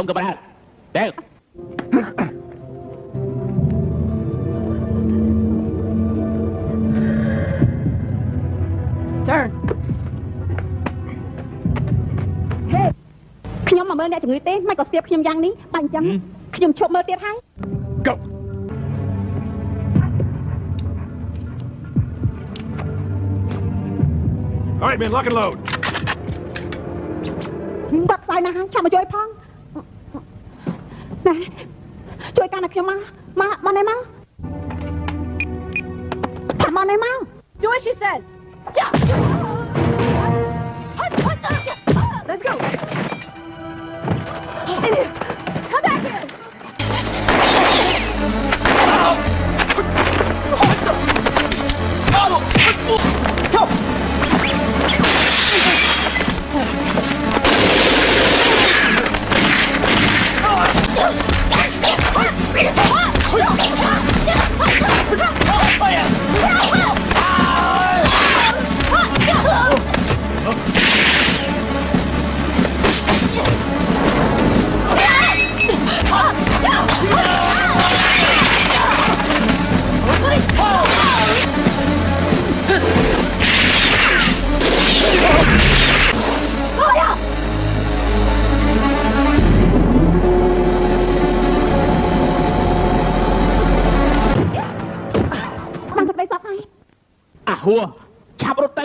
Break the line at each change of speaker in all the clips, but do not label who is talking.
Xong các bạn Đeo
Turn. Hey. ខ្ញុំមកមើលអ្នកជំងឺទេមិនក៏ស្ទាបខ្ញុំយ៉ាងនេះបាញ់ចឹងខ្ញុំឈប់មើលទៀតហើយ
Go
All right, man, lock and load.
បាត់ស្វាយណាស់ហើយចាំមកជួយផងណែជួយកាន់តែខ្ញុំមកនេះមកតាមមកនេះមក Do what she says. Let's go. Come back here.
Hùa chạp rốt tư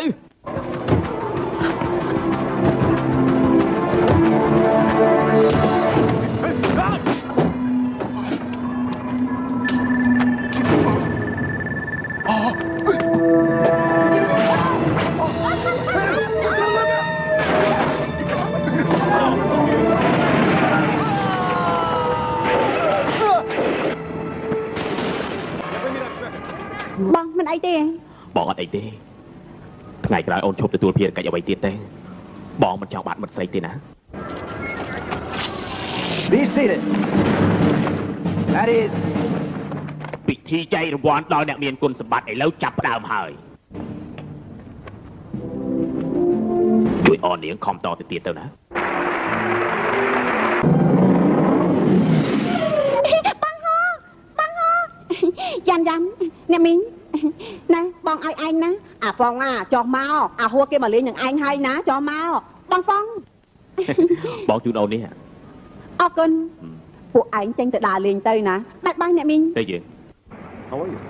Băng, mình ấy thế
Bọn anh thế Ngày cái ôn chụp từ tuôn phiền cả nhà bày tiết thế Bọn mình chọn bạn mất xây thế ná
Be seated. That is
ពិធីចែករង្វាន់ដល់អ្នកមានគុណសម្បត្តិឥឡូវចាប់ផ្ដើមហើយជួយអននាងខំតទៅទៀតទៅណា
យ៉ាន់អ្នកមីងណាបងឲ្យឯងណាអាហ្វងណាចុះមកអាហួរគេមកលេងនឹងឯងហើយណាចុះមកបងហ្វង
បងជូនអូននេះ
អរគុណពួកឯងចេញទៅដើរលេងទៅណាបាច់បាញ់អ្នកមីង
ទៅយើង
How are you?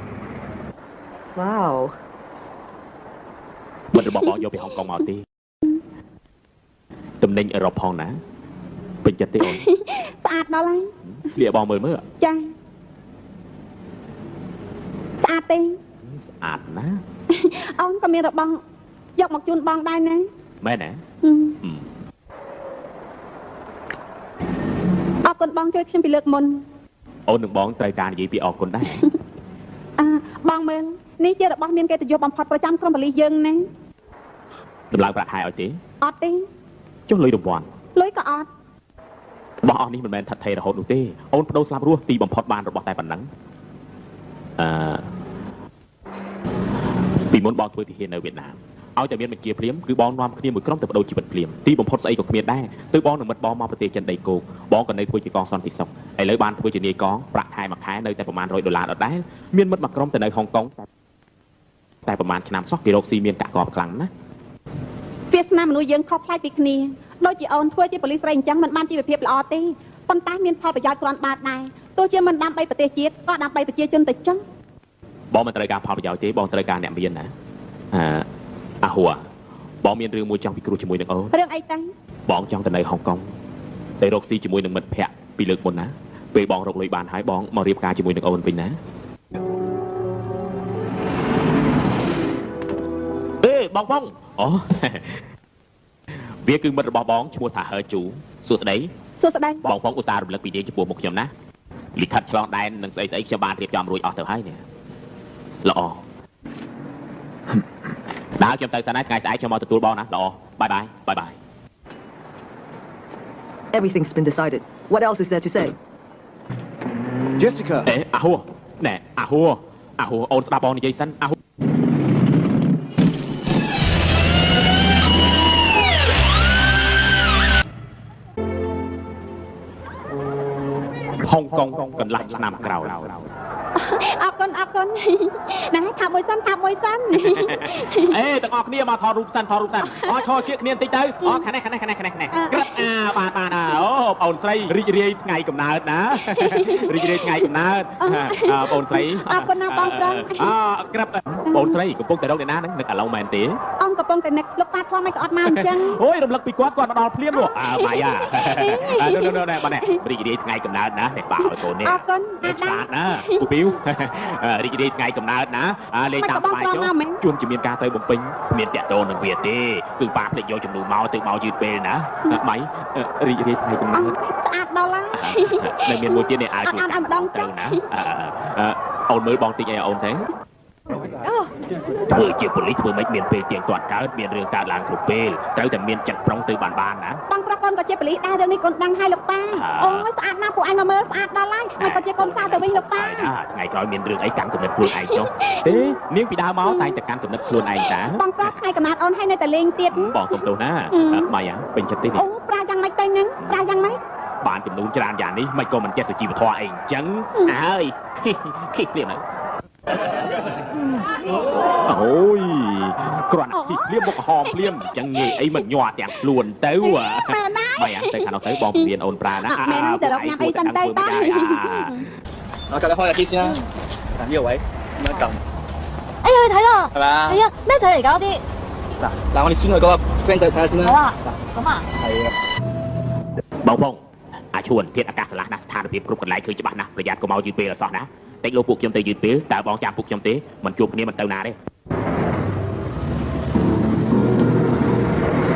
wow.
មិនរបស់បងយកពីហុងកុងមកទេតំណែងអឺរ៉ុបផងណាពេញចិត្តទេអូន
ស្អាតដល់ហើយ
ស្លៀកបងមើលមើល
ចាស្អាតទេ
ស្អាតណា
អូនក៏មានរបស់យកមកជូនបងដែរណា
មែនទេ
អរគុណបងជួយខ្ញុំពីលើកមុន
អូននឹងបងត្រូវការនិយាយពីអរគុណដែរ
បងមើលនេះជារបស់មានកិត្តិយសបំផុតប្រចាំក្រុមប៉ូលីសយើងណា
តម្លើងប្រាក់ខែឲ្យទេ
អត់ទេ
ចុះលុយរង្វាន់
លុយក៏អត់
របស់អស់នេះមិនមែនថិតថេររហូតនោះទេអូនបដូរស្លាប់រស់ទីបំផុតបានរបស់តែប៉ុណ្ណឹងពីមុនបងធ្វើទីហ៊ាននៅវៀតណាមឲ្យតែមានបញ្ជាភ្លាមគឺបងនាំគ្នាមួយក្រុមទៅបដូរជីវិតភ្លាមទីបំផុតស្អីក៏គ្មានដែរទើបបងនឹងមិត្តបងមកប្រទេសចិនដីគោកបងក៏នៅធ្វើជាកងសន្តិសុខឥឡូវបានធ្វើជានាយកងប្រាក់ខែមួយខែនៅតែប្រមាណ$100ដដែលមានមិត្តមួយក្រុមទៅនៅហុងកុងតែប្រមាណឆ្នាំសោះគេរកស៊ីមានកាក់កបខ្លាំងណាស់
វាសនាមនុស្សយើងខុសប្លែកពីគ្នាដូចជាអូនធ្វើជាប៉ូលីសស្រីអញ្ចឹងមិនបានជីវភាពល្អទេប៉ុន្តែមានផលប្រយោជន៍គ្រាន់បើដែរទោះជាមិនដើម្បីប្រទេសជាតិក៏ដើម្បីប្រជាជនទៅចឹង
បងមិនត្រូវការផលប្រយោជន៍ទេបងត្រូវការអ្នកមានណាអាហួរបងមានរឿងមួយចង់ពិគ្រោះជាមួយនឹងអូន
រឿងអីទៅ
បងចង់ទៅនៅហុងកុងតែរកស៊ីជាមួយនឹងមិត្តភ័ក្តិពីលើកមុនណាពេលបងរកលុយបានហើយបងមករៀបការជាមួយនឹងអូនវិញណាបងអូ វាគឺមិត្តរបស់បងឈ្មោះថាហឺជូសួស្ដី
សួស្ដី
បងឧស្សាហ៍រំលឹកពីនាងចំពោះមុខខ្ញុំណាលិខិតឆ្លងដែននិងស្អីខ្ញុំបានរៀបចំរួចអស់ទៅហើយនេះល្អដើរខ្ញុំទៅសិនណាថ្ងៃស្អែកខ្ញុំមកទទួលបងណាល្អបាយបាយ
Everything's been decided. What else is there to say?
Jessica.
អាហួរណែអាហួរអូនស្ដាប់បងនិយាយសិនអាហួរ
ប
ហុងកុងកន្លះឆ្នាំក្រោយ
អរគុណណែថាមួយសិនអេទាំងអស់គ្នាមកថតរូបសិនឈរគៀកគ្នាបន្តិចទៅខាងនេះក្រឹបបានអូបងស្រីរីករាយថ្ងៃកំណើតណារីករាយថ្ងៃកំណើតបងស្រីអរគុណណាស់បងប្រុសក្រឹបបងស្រីកំពុងតែរកអ្នកណាហ្នឹងនឹកឥឡូវមែនទេអង្គកំពុងតែនឹកលោកប៉ាធំមិនក៏អត់មកអញ្ចឹងអូយរំលឹកពីគាត់មកដល់ភ្លាមនោះបាយណែបាទណែរីករាយថ្ងៃកំណើតណាតែបាទឲ្យកូននេះអរគុណឆ្លាតណាពូពីវរីករាយថ្ងៃកំណើតណាលេងតាមស្បាយចុះជួនជាមានការទៅបំពេញមានតាក់ទងនឹងវាទេគឺប៉ាភ្លេចយកចំនួនមកទៅមកយឺតពេលណាបាយរីករាយថ្ងៃកំណើតស្អាតដល់ហើយនៅមានមួយទៀតនេះអាចជួយម្ដងទៅណាអូនមើលបងតិចអីអូនទេធ្វើជាប៉ូលីសធ្វើមិនមានពេលទៀងទាត់កើតមានរឿងកើតឡើងគ្រប់ពេលត្រូវតែមានចិត្តប្រុងទៅបានណាបងប្រុសកូនក៏ជាប៉ូលីសដែររឿងនេះកូនដឹងហើយលោកប៉ាអូយស្អាតណាស់ពួកឯងមកមើលស្អាតដល់ហើយហើយក៏ជាកូនសៅទៅវិញលោកប៉ាថ្ងៃក្រោយមានរឿងអីកាន់កំណត់ខ្លួនឯងចុះទេនាងពីដើមមកតែងតែកាន់កំណត់ខ្លួនឯងតាបងប្រុសថ្ងៃកំណត់អូនហើយនៅតែលេងទៀតបងសុំទោសណាបាយពេញចិត្តទេនេះអូប្រាយ៉ាងម៉េចទៅហ្នឹងចាយ៉ាងម៉េចបានចំនួនច្រើនយ៉ាងនេះមិនក៏មិនចេះសុជីវធម៌អីអញ្ចឹងហើយគិតព្រាមហើយអូយគ្រាន់តែភ្លាមមកហមភ្លាមអញ្ចឹងងាយអីមកញ័រទាំងខ្លួនទៅបាយទៅខាងនោះទៅបងពលានអូនប្រើណាមែនទៅរកញ៉ាំអីសិនទៅតា
佢哋開下機先啦，嗱呢個位咁樣撳。
哎呀，你睇啦，
係咪啊？
係啊，咩仔嚟㗎嗰啲？
嗱，我哋選佢嗰個 friend 仔睇下先啦。
好啊，咁啊。
係啊。
បងពងអាចឈួនធាតអាកាសឆ្លាស់ណាស់ស្ថានភាពគ្រប់កន្លែងឃើញច្បាស់ណាស់ប្រយ័ត្នកុំឲ្យយឺតពេលអសោះណាតិចលោកពួកខ្ញុំទៅយឺតពេលតើបងចាំពួកខ្ញុំទេមិនជួបគ្នាមិនទៅណាទេ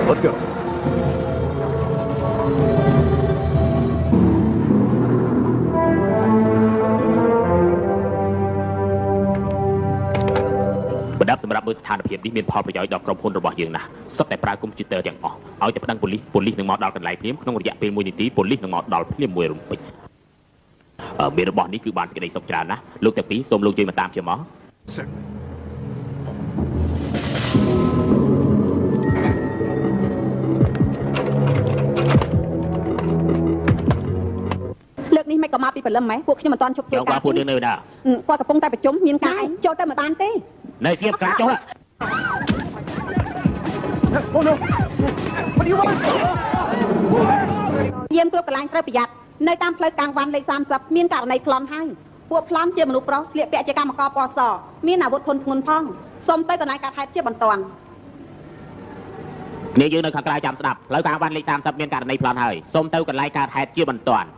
Let's go.
បណ្ដាប់សម្រាប់មើលស្ថានភាពនេះមានផលប្រយោជន៍ដល់ក្រុមហ៊ុនរបស់យើងណាស់សុទ្ធតែប្រើកុំព្យូទ័រទាំងអស់ឲ្យតែប្តឹងប៉ូលីសនឹងមកដល់កន្លែងភ្លាមក្នុងរយៈពេល1នាទីប៉ូលីសនឹងមកដល់ភ្លាមមួយរំពេចមានរបស់នេះគឺបានសេចក្តីសុខច្រើនណាស់លោកទាំងពីរសូមលោកជួយមកតាមខ្ញុំមក
លើកនេះមិនក៏មកពីព្រលឹមម៉េចពួកខ្ញុំមិនទាន់ជប់ជួយការពួកនេះនៅណាគាត់កំពុងតែប្រជុំមានការអីចូលទៅមិនបានទេ
នៅស្ងៀមក្រាស់ចុះ
យាមគ្រប់កន្លែងត្រូវប្រយ័ត្ននៅតាមផ្លូវកាំងវ៉ាន់លេខ30មានករណីប្លន់ហើយពួកប្លន់ជាមនុស្សប្រុសស្លៀកពាក់ជាកម្មករពណ៌សមានអាវុធធន់ធ្ងន់ផងសូមទៅកន្លែងកាត់ហេតុជាបន្ទាន់
គ្នាយើងនៅខាងក្រៅចាំស្ដាប់ផ្លូវកាំងវ៉ាន់លេខ30មានករណីប្លន់ហើយសូមទៅកន្លែងកាត់ហេតុជាបន្ទាន់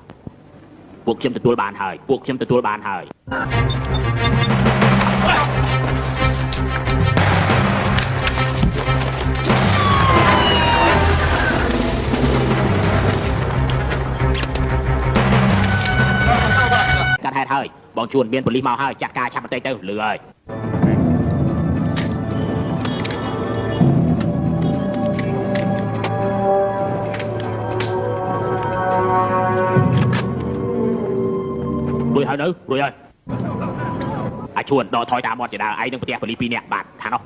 ពួកខ្ញុំទទួលបានហើយកាត់ហេតុហើយបងជួនមានប៉ូលីសមកហើយចាត់ការឆាប់បន្តិចទៅលឺហើយរួចហើយនៅរួចហើយអាចជួនដកថយតាមមាត់ជាដើរឯងនឹងផ្ទះប៉ូលីស2នាក់បាទខាងនោះ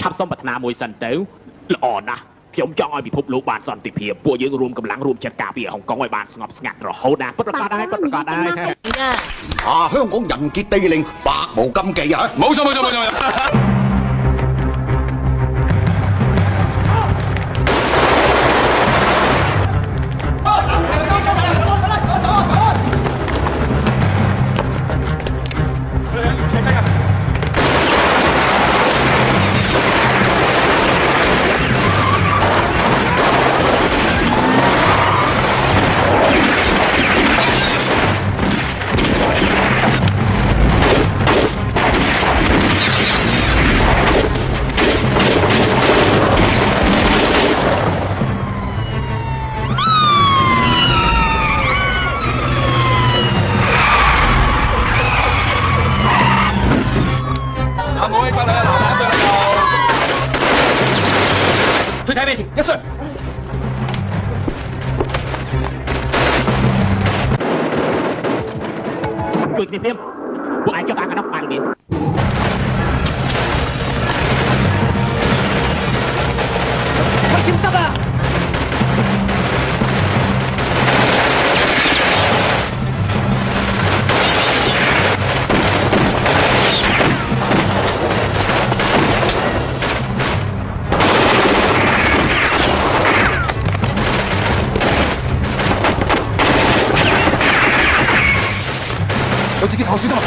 ឆាប់សុំប្រាថ្នាមួយសិនទៅល្អណាស់ខ្ញុំចង់ឲ្យពិភពលោកបានសន្តិភាពពួកយើងរួមកម្លាំងរួមចិត្តការពារហុងកុងឲ្យបានស្ងប់ស្ងាត់រហូតណាពិតប្រាកដដែរ
香港人傑地靈百無禁忌啊！
冇錯。
ជួយគ្នាព្រាមពួកឯងចុះតាមកណ្ដោះបាននេះ
有自己小心嘛。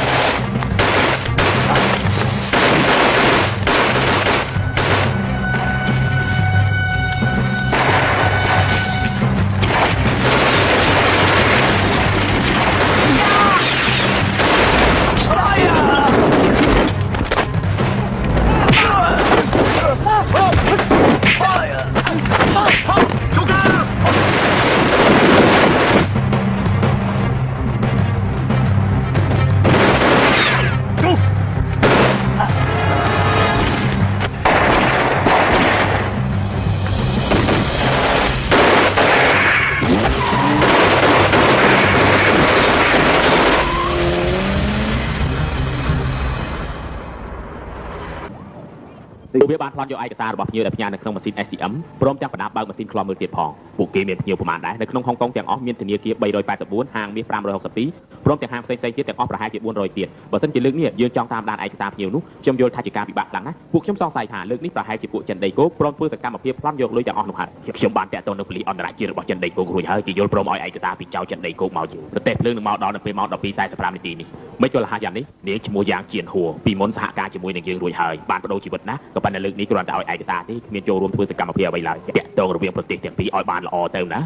វាបានផ្លន់យកឯកសាររបស់ភ្ញៀវដែលផ្ញើនៅក្នុងម៉ាស៊ីន SCM ព្រមទាំងបណ្ដាបើកម៉ាស៊ីនឃ្លាំមើលទៀតផងពួកគេមានភ្ញៀវប្រមាណដែរនៅក្នុងហុងកុងទាំងអស់មានធនាគារ384ហាងមាស562ព្រមទាំងហាងផ្សេងៗទៀតទាំងអស់ប្រហែលជា400ទៀតបើមិនជាលើកនេះយើងចង់តាមដានឯកសារភ្ញៀវនោះខ្ញុំយល់ថាជាការពិបាកខ្លាំងណាស់ពួកខ្ញុំសង្ស័យថាលើកនេះប្រហែលជាពួកចិនដីគោកព្រមធ្វើសកម្មភាពផ្លន់យកលុយទាំងអស់នោះហើយខ្ញុំបានតាក់ទងនឹងប៉ូលីសអន្តរជាតិរបស់ចិនដីគោករួចហើយគេយល់ព្រមឲ្យឯកសារពីចៅចិនដីគោកមកយើងប្រទេសភ្លើងនឹងមកដល់នៅពេលម៉ោង 12:45 នាទីនេះមិនចូលរហ័សយ៉ាងនេះនាងឈ្មោះយ៉ាងជៀនហួរពីមុនសហការជាមួយនឹងយើងរួចហើយបានបដូរជីវិតណាក៏ប៉ុន្តែលើកនេះគ្រាន់តែឲ្យឯកសារទេគ្មានចូលរួមធ្វើសកម្មភាពអ្វីឡើយតាក់ទងរវាងប្រទេសទាំងពីរឲ្យបានល្អទៅណា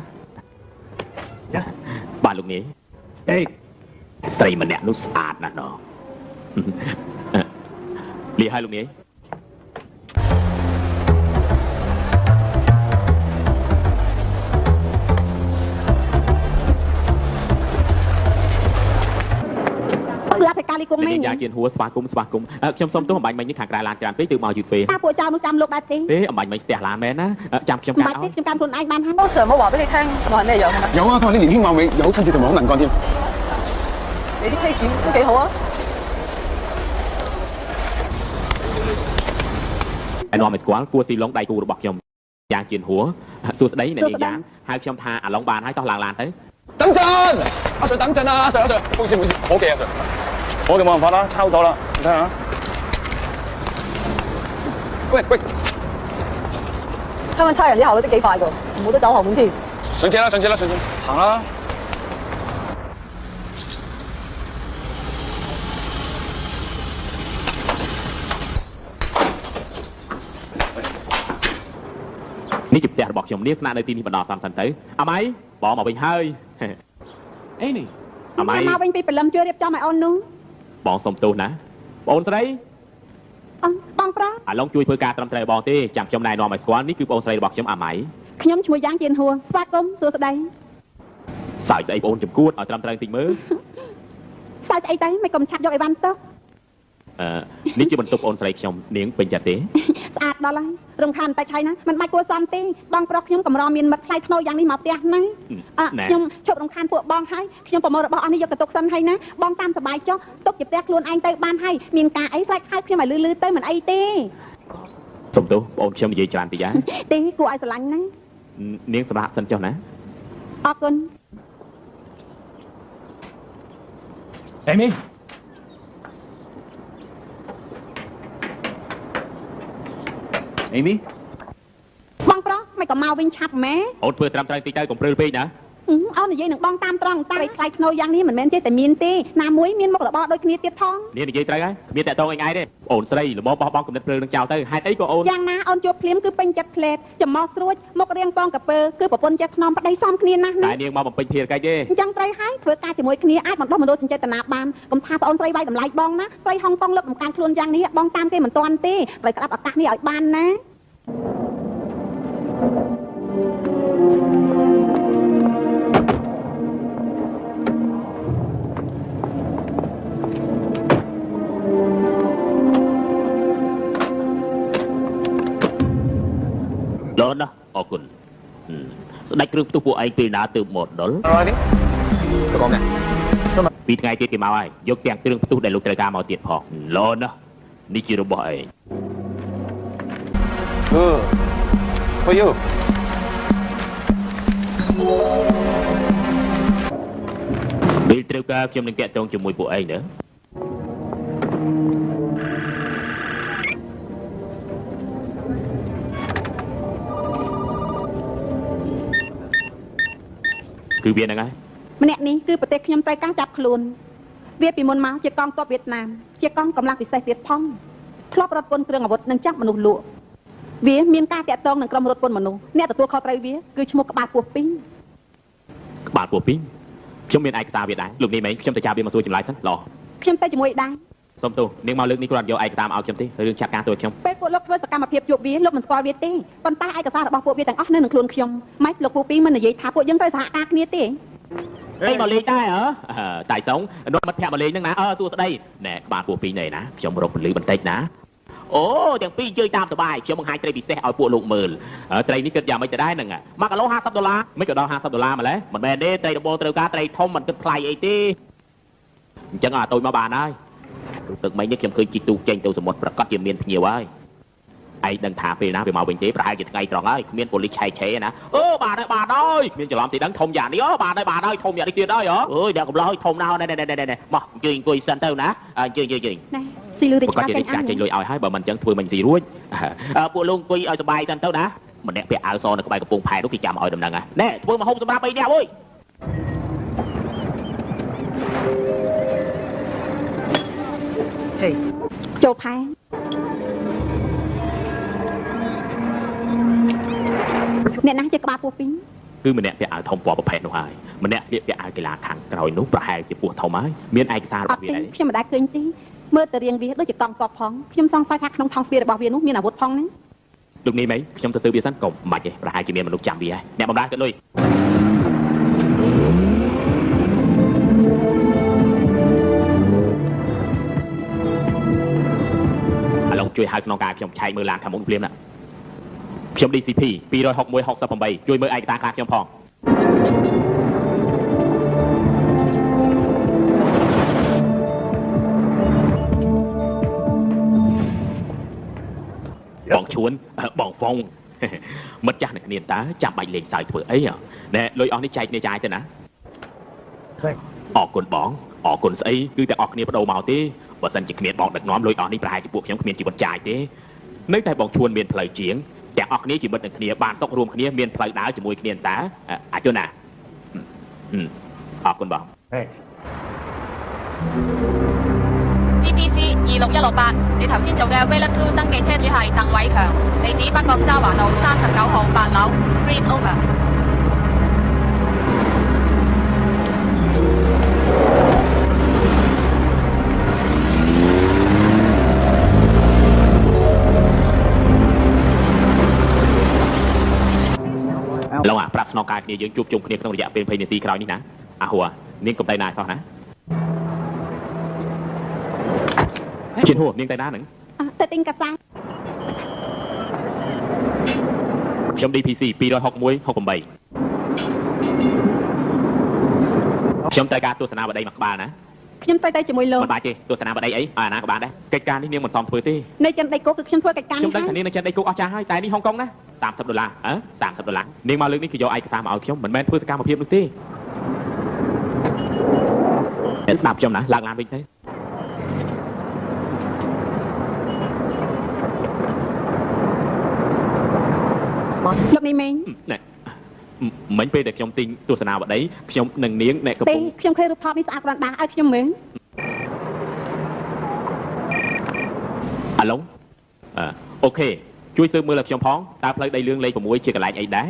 បាទលោកនាយស្រីម្នាក់នោះស្អាតណាស់ណោះលីហើយលោកនាយ
កាលីគង់នេះយ៉ាងជាហួរស្វាគមន៍ខ្ញុំសុំទោសអំបញ្ញមិញនេះខាងក្រៅឡានច្រើនពេកទើបមកយឺតពេកតាពួកចៅនោះចាំលោកដែរទេអំបញ្ញមិញស្ទះឡានមែនណាចាំខ្ញុំកាត់ឲ្យខ្ញុំកាន់ខ្លួនឯងបានហើយ
Sir 冇話俾你聽我係咩樣啊？
有啊，佢話你年輕貌美，又好親切同埋好能幹添。
你啲 case 都幾好啊！
ឯនាំឲ្យស្គាល់គួរស៊ីឡុងដៃគូរបស់ខ្ញុំយ៉ាងជាហួរសួស្ដីអ្នកនាងយ៉ាងហៅខ្ញុំថាអាឡុងបានហើយតោះឡើងឡានទៅ
等陣，阿 Sir 等陣啊，阿 Sir 阿 Sir，唔好意思唔好意思，好嘅阿 Sir，我哋冇辦法啦，抄到啦，你睇下。喂喂，
香港差人啲效率都幾快㗎，冇得走後門添。
上車啦，上車啦，上車，行啦。
នេះជាផ្ទះរបស់ខ្ញុំនាងស្នាក់នៅទីនេះបណ្ដោះសំសិនទៅអាម៉ៃបងមកវិញហើយអីនេះអាម៉ៃមកវិញពីព្រលឹមជួយរៀបចំឲ្យអូននោះបងសុំទោសណាបងស្រីបងប្រុសអាឡុងជួយធ្វើការត្រឹមត្រូវបងទេចាំខ្ញុំណែនាំឲ្យស្គាល់នេះគឺបងស្រីរបស់ខ្ញុំអាម៉ៃខ្ញុំឈ្មោះយ៉ាងជាហួរស្វាគមន៍សួស្ដីសើចស្អីបងចំគួតឲ្យត្រឹមត្រូវតិចមើលសើចអីទៅមិនកុំឆាប់យកអីវ៉ាន់ទៅនេះជាបន្ទប់អូនស្រីខ្ញុំនាងពេញចិត្តទេស្អាតដល់ហើយរំខានតែឆៃណាមិនបាច់គួរសមទេបងប្រុសខ្ញុំកម្រមានមិត្តថ្លៃថ្នូរយ៉ាងនេះមកផ្ទះហ្នឹងខ្ញុំជប់រំខានពួកបងហើយខ្ញុំប្រមូលរបស់អស់នេះយកទៅទុកសិនហើយណាបងតាមសប្បាយចុះទុកជាផ្ទះខ្លួនឯងទៅបានហើយមានការអីស្រេចហៅខ្ញុំឲ្យលឺទៅមិនអីទេសុំទោសបងខ្ញុំនិយាយច្រើនតិចហើយទេគួរឲ្យស្រឡាញ់ណានាងសម្រាប់សិនចុះណាអរគុណអេមីអេមីបងប្រុសមិនក៏មកវិញឆាប់ម៉ែអូនធ្វើត្រឹមត្រូវតិចទៅកុំព្រើលពេកណាអូននិយាយនឹងបងតាមត្រង់តែថ្លៃធ្នូយ៉ាងនេះមិនមែនទេតែមានទេណាមួយមានមុខរបរដូចគ្នាទៀតផងនេះនិយាយត្រូវហើយគ្មានតែតងអីឯងទេអូនស្រីល្មមបោះបង់គំនិតព្រើលនឹងចោលទៅហេតុអីក៏អូនយ៉ាងណាអូនជួបភ្លាមគឺពេញចិត្តផ្លែតចំមកស្រួចមុខរៀងប៉ងកាពើគឺប្រពន្ធចិត្តខ្នំប្តីសមគ្នាណាស់តែនាងមកបំពេញភារកិច្ចទេអញ្ចឹងត្រូវហើយធ្វើការជាមួយគ្នាអាចបណ្ដុះបណ្ដុលចិញ្ចេតនាបានកុំថាប្អូនស្រីវាយតម្លៃបងណាស្រីហុងកុងលឹកដំណើរខ្លួនយ៉ាងនេះបងតាមគេមិនទាន់ទេត្រូវក្តាប់ឱកាសនេះឲ្យបានណាដល់ណាអរគុណស្ដេចគ្រឿងផ្ទុះពួកឯងពេលណាទើបមកដល់
Rồi đi. Tụi con nè.
ពីថ្ងៃទៀតគេមកហើយយកទាំងគ្រឿងផ្ទុះដែលលោកត្រូវការមកទៀតផងឡូនណានេះជារបស់ឯង
For you.
ពេលត្រូវការខ្ញុំនឹងតាក់ទងជាមួយពួកឯងណាគឺវាហ្នឹងហើយ
ម្នាក់នេះគឺប្រទេសខ្ញុំត្រូវការចាប់ខ្លួនវាពីមុនមកជាកងទ័ពវៀតណាមជាកងកម្លាំងពិសេសទៀតផងធ្លាប់រត់ពន្ធគ្រឿងអាវុធនិងចាប់មនុស្សលក់វាមានការតាក់ទងនឹងក្រុមរត់ពន្ធមនុស្សអ្នកទទួលខុសត្រូវវាគឺឈ្មោះក្បាលពោះពីង
ក្បាលពោះពីងខ្ញុំមានឯកសារវាដែរលោកនេះមែនខ្ញុំទៅចាប់វាមកសួរចម្លើយសិនឡោះ
ខ្ញុំទៅជាមួយដែរ
សុំទោសនាងមកលើកនេះគ្រាន់យកឯកសារមកឲ្យខ្ញុំទេរឿងចាត់ការទៅខ្ញុំ
ពេលពួកលោកធ្វើសកម្មភាពជួបវាលោកមិនស្គាល់វាទេប៉ុន្តែឯកសាររបស់ពួកវាទាំងអស់នៅនឹងខ្លួនខ្ញុំម៉េចលោកពូពីងមិននិយាយថាពួកយើងត្រូវសហការគ្នាទេ
អីមកលេងដែរហ៎តែសុងនោះមិត្តភក្តិមកលេងហ្នឹងណាសួស្ដីណែក្បាលពោះពីងនេះណាខ្ញុំរកពលឺបន្តិចណាអូទាំងពីរជើញតាមសុបាយខ្ញុំបង្ហាញត្រីពិសេសឲ្យពួកលោកមើលត្រីនេះគិតយ៉ាងម៉េចទៅដែរហ្នឹង1គីឡូ$50មិនក៏ដល់$50ម្ល៉េះមិនមែនទេត្រីដំបូលត្រូវការត្រីធំមិនគិតថ្លៃអីទេអញ្ចឹងអាតូចមកបានហើយទឹកមិញនេះខ្ញុំឃើញជីទូកចេញទៅសមុទ្រប្រកាសជាមានភ្ញៀវហើយឯងដឹងថាពេលណាវាមកវិញទេប្រហែលជាថ្ងៃត្រង់ហើយគ្មានប៉ូលីសឆែកឆេណាអូបានហើយគ្មានច្រឡំទីដឹងធំយ៉ាងនេះអូបានហើយធំយ៉ាងនេះទៀតហើយអើយអ្នកកំឡោះធំណាស់ណែមកអញ្ជើញអង្គុយសិនទៅណាអញ្ជើញណែស៊ីលឺរីឆ្កាចេញអានចេញលុយឲ្យហើយបើមិនអញ្ចឹងធ្វើមិនស៊ីរួចពួកលោកអង្គុយឲ្យសុបាយសិនទៅណាម្នាក់ពាក់អាវសនៅក្បែរកំពង់ផែនោះគេចាំឲ្យដំណឹងណាណែធ្វើមកហូបសម្រាប់3នាក់អើយ
Hey.
ចូលផែអ្នកណាជាក្បាលពោះពីង
គឺម្នាក់ពាក់អាវធំពណ៌ប្រផេះនោះហើយម្នាក់ស្លៀកពាក់អាវកីឡាខាងក្រោយនោះប្រហែលជាពោះធំហើយមានឯកសាររបស់វាដែរ
ខ្ញុំមិនដែលឃើញទេមើលទៅរៀងវាដូចជាកង់កប់ផងខ្ញុំសង្ស័យថាក្នុងថោស្ពារបស់វានោះមានអាវុធផងណា
លោកនេះមែនខ្ញុំទៅស៊ើបវាសិនកុំមិនទេប្រហែលជាមានមនុស្សចាំវាហើយអ្នកបំរើគិតលុយឥឡូវជួយហៅស្នងការខ្ញុំឆែកមើលឡានខាងមុខភ្លាមណាខ្ញុំ DCP 26168ជួយមើលឯកសារខ្លះខ្ញុំផង បងឈួនបងហ្វុងមិត្តចាស់នឹងគ្នាតើចាំបាច់លេងសើចធ្វើអីណែលុយអស់នេះចែកគ្នាចាយទៅណាអរគុណបងអរគុណស្អីគឺទាំងអស់គ្នាបដូរមកទេបើសិនជាគ្មានបងដឹកនាំលុយអស់នេះប្រហែលជាពួកខ្ញុំគ្មានជីវិតចាយទេនៅតែបងឈួនមានផ្លូវជាងទាំងអស់គ្នាជីវិតនឹងគ្នាបានសុខរួមគ្នាមានផ្លូវដើរជាមួយគ្នាតើអាចណាអរគុណបង
EPC 26168，你頭先做嘅 Villa Two 登記車主係鄧偉強，地址北角渣華道39號8樓 ，Read over。
ឡូវប្រាប់ស្នងការគ្នាយើងជួបជុំគ្នាក្នុងរយៈពេល20នាទីក្រោយនេះណាអាហួរនាងកុំទៅណាសោះណាជាហួរនាងទៅណាហ្នឹង
ទៅទិញកាសា
ខ្ញុំ DPC 26168ខ្ញុំត្រូវការទស្សនាបដីមួយក្បាលណា
ខ្ញុំទៅជាមួយលោក
មិនបាច់ទេទស្សនាបដីអីអាណាក៏បានដែរកិច្ចការនេះនាងមិនសមធ្វើទេ
នៅចិនដីគោកគឺខ្ញុំធ្វើកិច្ចការនេះ
ខ្ញុំដឹងថានាងនៅចិនដីគោកអស់ចាស់ហើយតែនេះហុងកុងណា$30$30នាងមកលើកនេះគឺយកឯកសារមកឲ្យខ្ញុំមិនមែនធ្វើសកម្មភាពនោះទេអ្នកស្ដាប់ខ្ញុំណាឡើងឡានវិញទៅ
លោកនេះមែន
ណែមិញពេលដែលខ្ញុំទិញទស្សនាបដីខ្ញុំនឹងនាងអ្នកកំពុង
ខ្ញុំឃើញរូបថតនេះស្អាតក្រាន់ដាស់ឲ្យខ្ញុំមើល
អាឡុងអូខេជួយស៊ើបមើលឲ្យខ្ញុំផងតើផ្លូវដីលឿងលេខ6ជាកន្លែងអីដែរ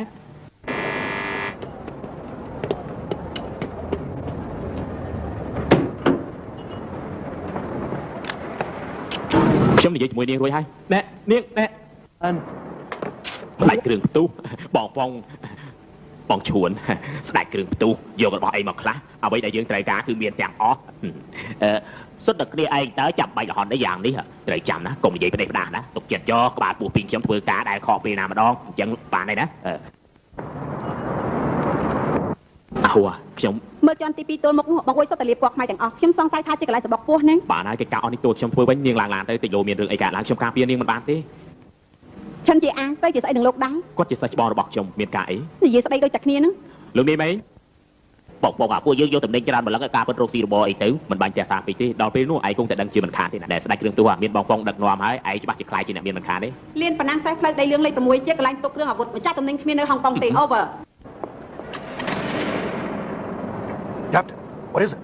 ខ្ញុំនិយាយជាមួយនាងរួចហើយណែនាងណែស្ដាច់គ្រឿងផ្ទុះបងហ្វុងបងឈួនស្ដាច់គ្រឿងផ្ទុះយករបស់អីមកខ្លះអ្វីដែលយើងត្រូវការគឺមានទាំងអស់សុទ្ធតែគ្នាឯងតើចាំបាច់រហ័សនេះយ៉ាងនេះត្រូវចាំណាកុំនិយាយផ្ដេសផ្ដាសណាទុកចិត្តយកក្បាលពោះពីខ្ញុំធ្វើការដែលខកពេលណាម្ដងអញ្ចឹងបានហើយណា ហួរខ្ញុំ
មើលជាន់ទី2ទល់មុខបងអួយសុទ្ធតែលាពណ៌ខ្មៅទាំងអស់ខ្ញុំសង្ស័យថាជាកន្លែងសបកពោះហ្នឹង
បាទហើយកិច្ចការអស់នេះតួខ្ញុំធ្វើវិញនាងឡើងឡានទៅតិចលោមានរឿងអីកើតឡើងខ្ញុំការពារនាងមិនបានទេ
ឈិនជាអាទៅជាស្អីនឹងលោកដែរ
គាត់ជាសិស្សច្បងរបស់ខ្ញុំមានការអី
និយាយស្ដីដូចតែគ្នាហ្នឹង
លោកនាយម៉េងបងអាពួកយើងយកតំណែងច្រើនម្លឹងឲ្យការពិតរកស៊ីរបរអីទៅមិនបាញ់តែសារពេកទេដល់ពេលនោះឯងគង់តែដឹងជាមិនខានទេណាដែលស្ដេចគ្រឿងទូមានបងដឹកនាំហើយឯងច្បាស់ជាខ្លាយជាអ្នកមានមិនខានទេ
លៀនប៉ណ្ណាំងសេះផ្លូវដីលឿងលេខ6ជាកន្លែងទុកគ្រឿងអាវុធម្ចាស់តំណែងគ្មាននៅហុងកុងទេ over
Captain, what is it?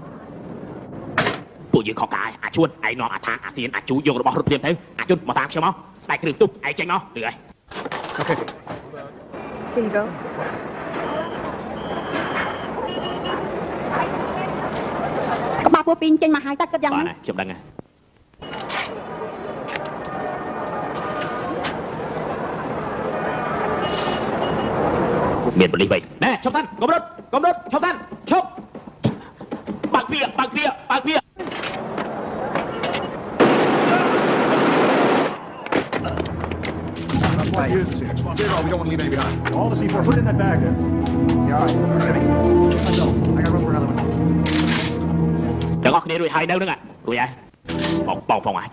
ពួកយើងខកកាយអាជួនឯងនាំអាថាអាសៀនអាជូយករបស់រត់ព្រាមទៅអាជុនមកតាមខ្ញុំមកស្ដេចគ្រឿងទូឯងចេញមកលឺហើយ
Okay.
Here you go.
ក្បាលពោះពីងចេញមកហើយតែគិតយ៉ាង
បាទ
ណា
ខ្ញុំដឹងហើយមានបលិសវិញណែឈប់សិនកំរត់ឈប់សិនឈប់បើកទ្វារ
Right. Use this here. Clear all. We don't want to leave any behind. All the C4. Put it in that bag there. Yeah, all right. Ready? Let's go. I got room for another one.
ទាំងអស់គ្នារួចហើយនៅហ្នឹងរួចហើយបង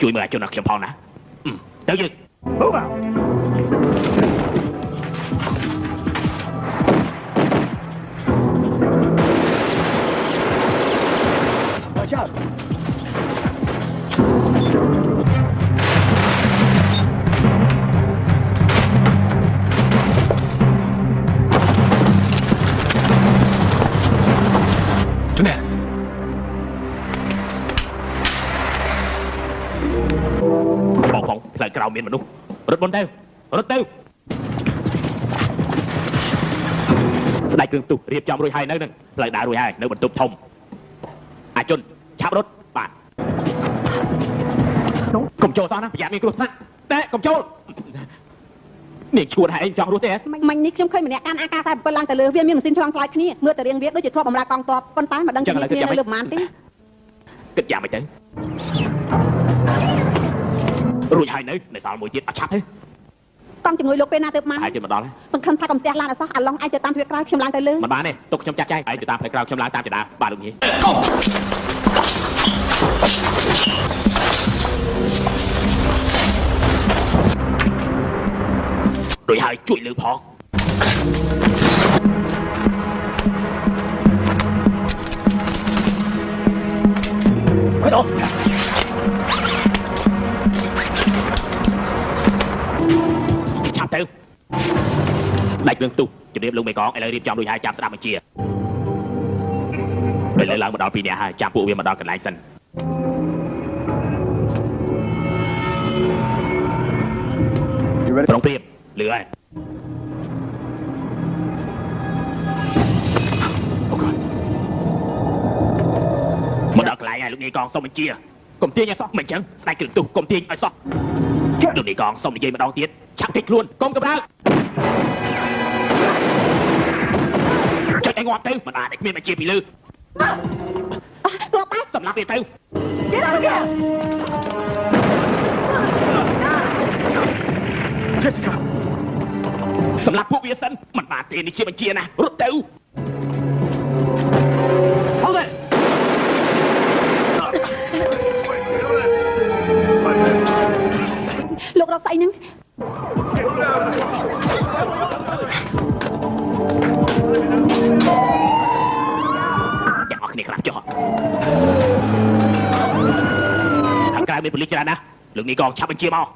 ជួយមើលអាជនខ្ញុំផងណាទៅយើង
Move out. Watch out. Come here.
បងផ្លូវក្រៅមានមនុស្សរត់មុនទៅស្ដេចគ្រឿងទុះរៀបចំរួចហើយនៅនឹងផ្លូវដើររួចហើយនៅបន្ទប់ធំអាជនឆាប់រត់បាទកុំចូលសោះណាប្រយ័ត្នមានគ្រោះថ្នាក់តែកុំចូលនាងឈួតហើយឯងចង់រស់ទេ
មិញនេះខ្ញុំឃើញម្នាក់កាន់ AK-47 ឡើងទៅលើវាមានម៉ាស៊ីនឆ្លងឆ្លើយគ្នាមើលតែរៀងវាដូចជាធ្លាប់បម្រើកងទ័ពប៉ុន្តែមិនដឹងគ្នានៅលើប្រមាណទេ
គិតយ៉ាងម៉េចទៅរួចហើយនៅសល់មួយទៀតអត់ឆាប់ទេ
កង់ជាមួយលោកពេលណាទៅមក
ហើយជិតមកដល់ហើយ
សង្ឃឹមថាកុំផ្ទះឡានអសោះអាឡុងអាចទៅតាមទ្វារក្រោយខ្ញុំឡើងទៅលើ
មិនបានទេទុកខ្ញុំចាក់ចែងហើយទៅតាមផ្លូវក្រៅខ្ញុំឡើងតាមចដាបាទលោកនាយរួចហើយជួយលើផង
快走！
ឆាប់ទៅដាច់គ្រឿងទុះជំរាបលោកមេកងឥឡូវរៀបចំរួចហើយចាំស្ដាប់បញ្ជាឥឡូវឡើងមកដល់2នាក់ហើយចាំពួកវាមកដល់កន្លែងសិន
You ready?
ប្រុងព្រៀបលឺហើយមកដល់កន្លែងហើយលោកនាយកងសូមបញ្ជាកុំទាញឲ្យសោះមិនអញ្ចឹងស្ដេចគ្រឿងទុះកុំទាញឲ្យសោះលោកនាយកងសូមនិយាយម្ដងទៀតឆាប់តិចខ្លួនកុំកម្រើកចុចឲ្យងាប់ទៅមិនអាចគ្មានបញ្ជាពីលើ
គ្រាប់បាច់
សម្រាប់វាទៅ
Get out of here!
Jessica.
សម្រាប់ពួកវាសិនមិនបានទេនេះជាបញ្ជាណារត់ទៅ
Hold it.
លោករកស្អីហ្នឹង
ទាំងអស់គ្នាក្រាបចុះខាងក្រៅមានប៉ូលីសច្រើនណាស់លោកនាយកងឆាប់បញ្ជាមក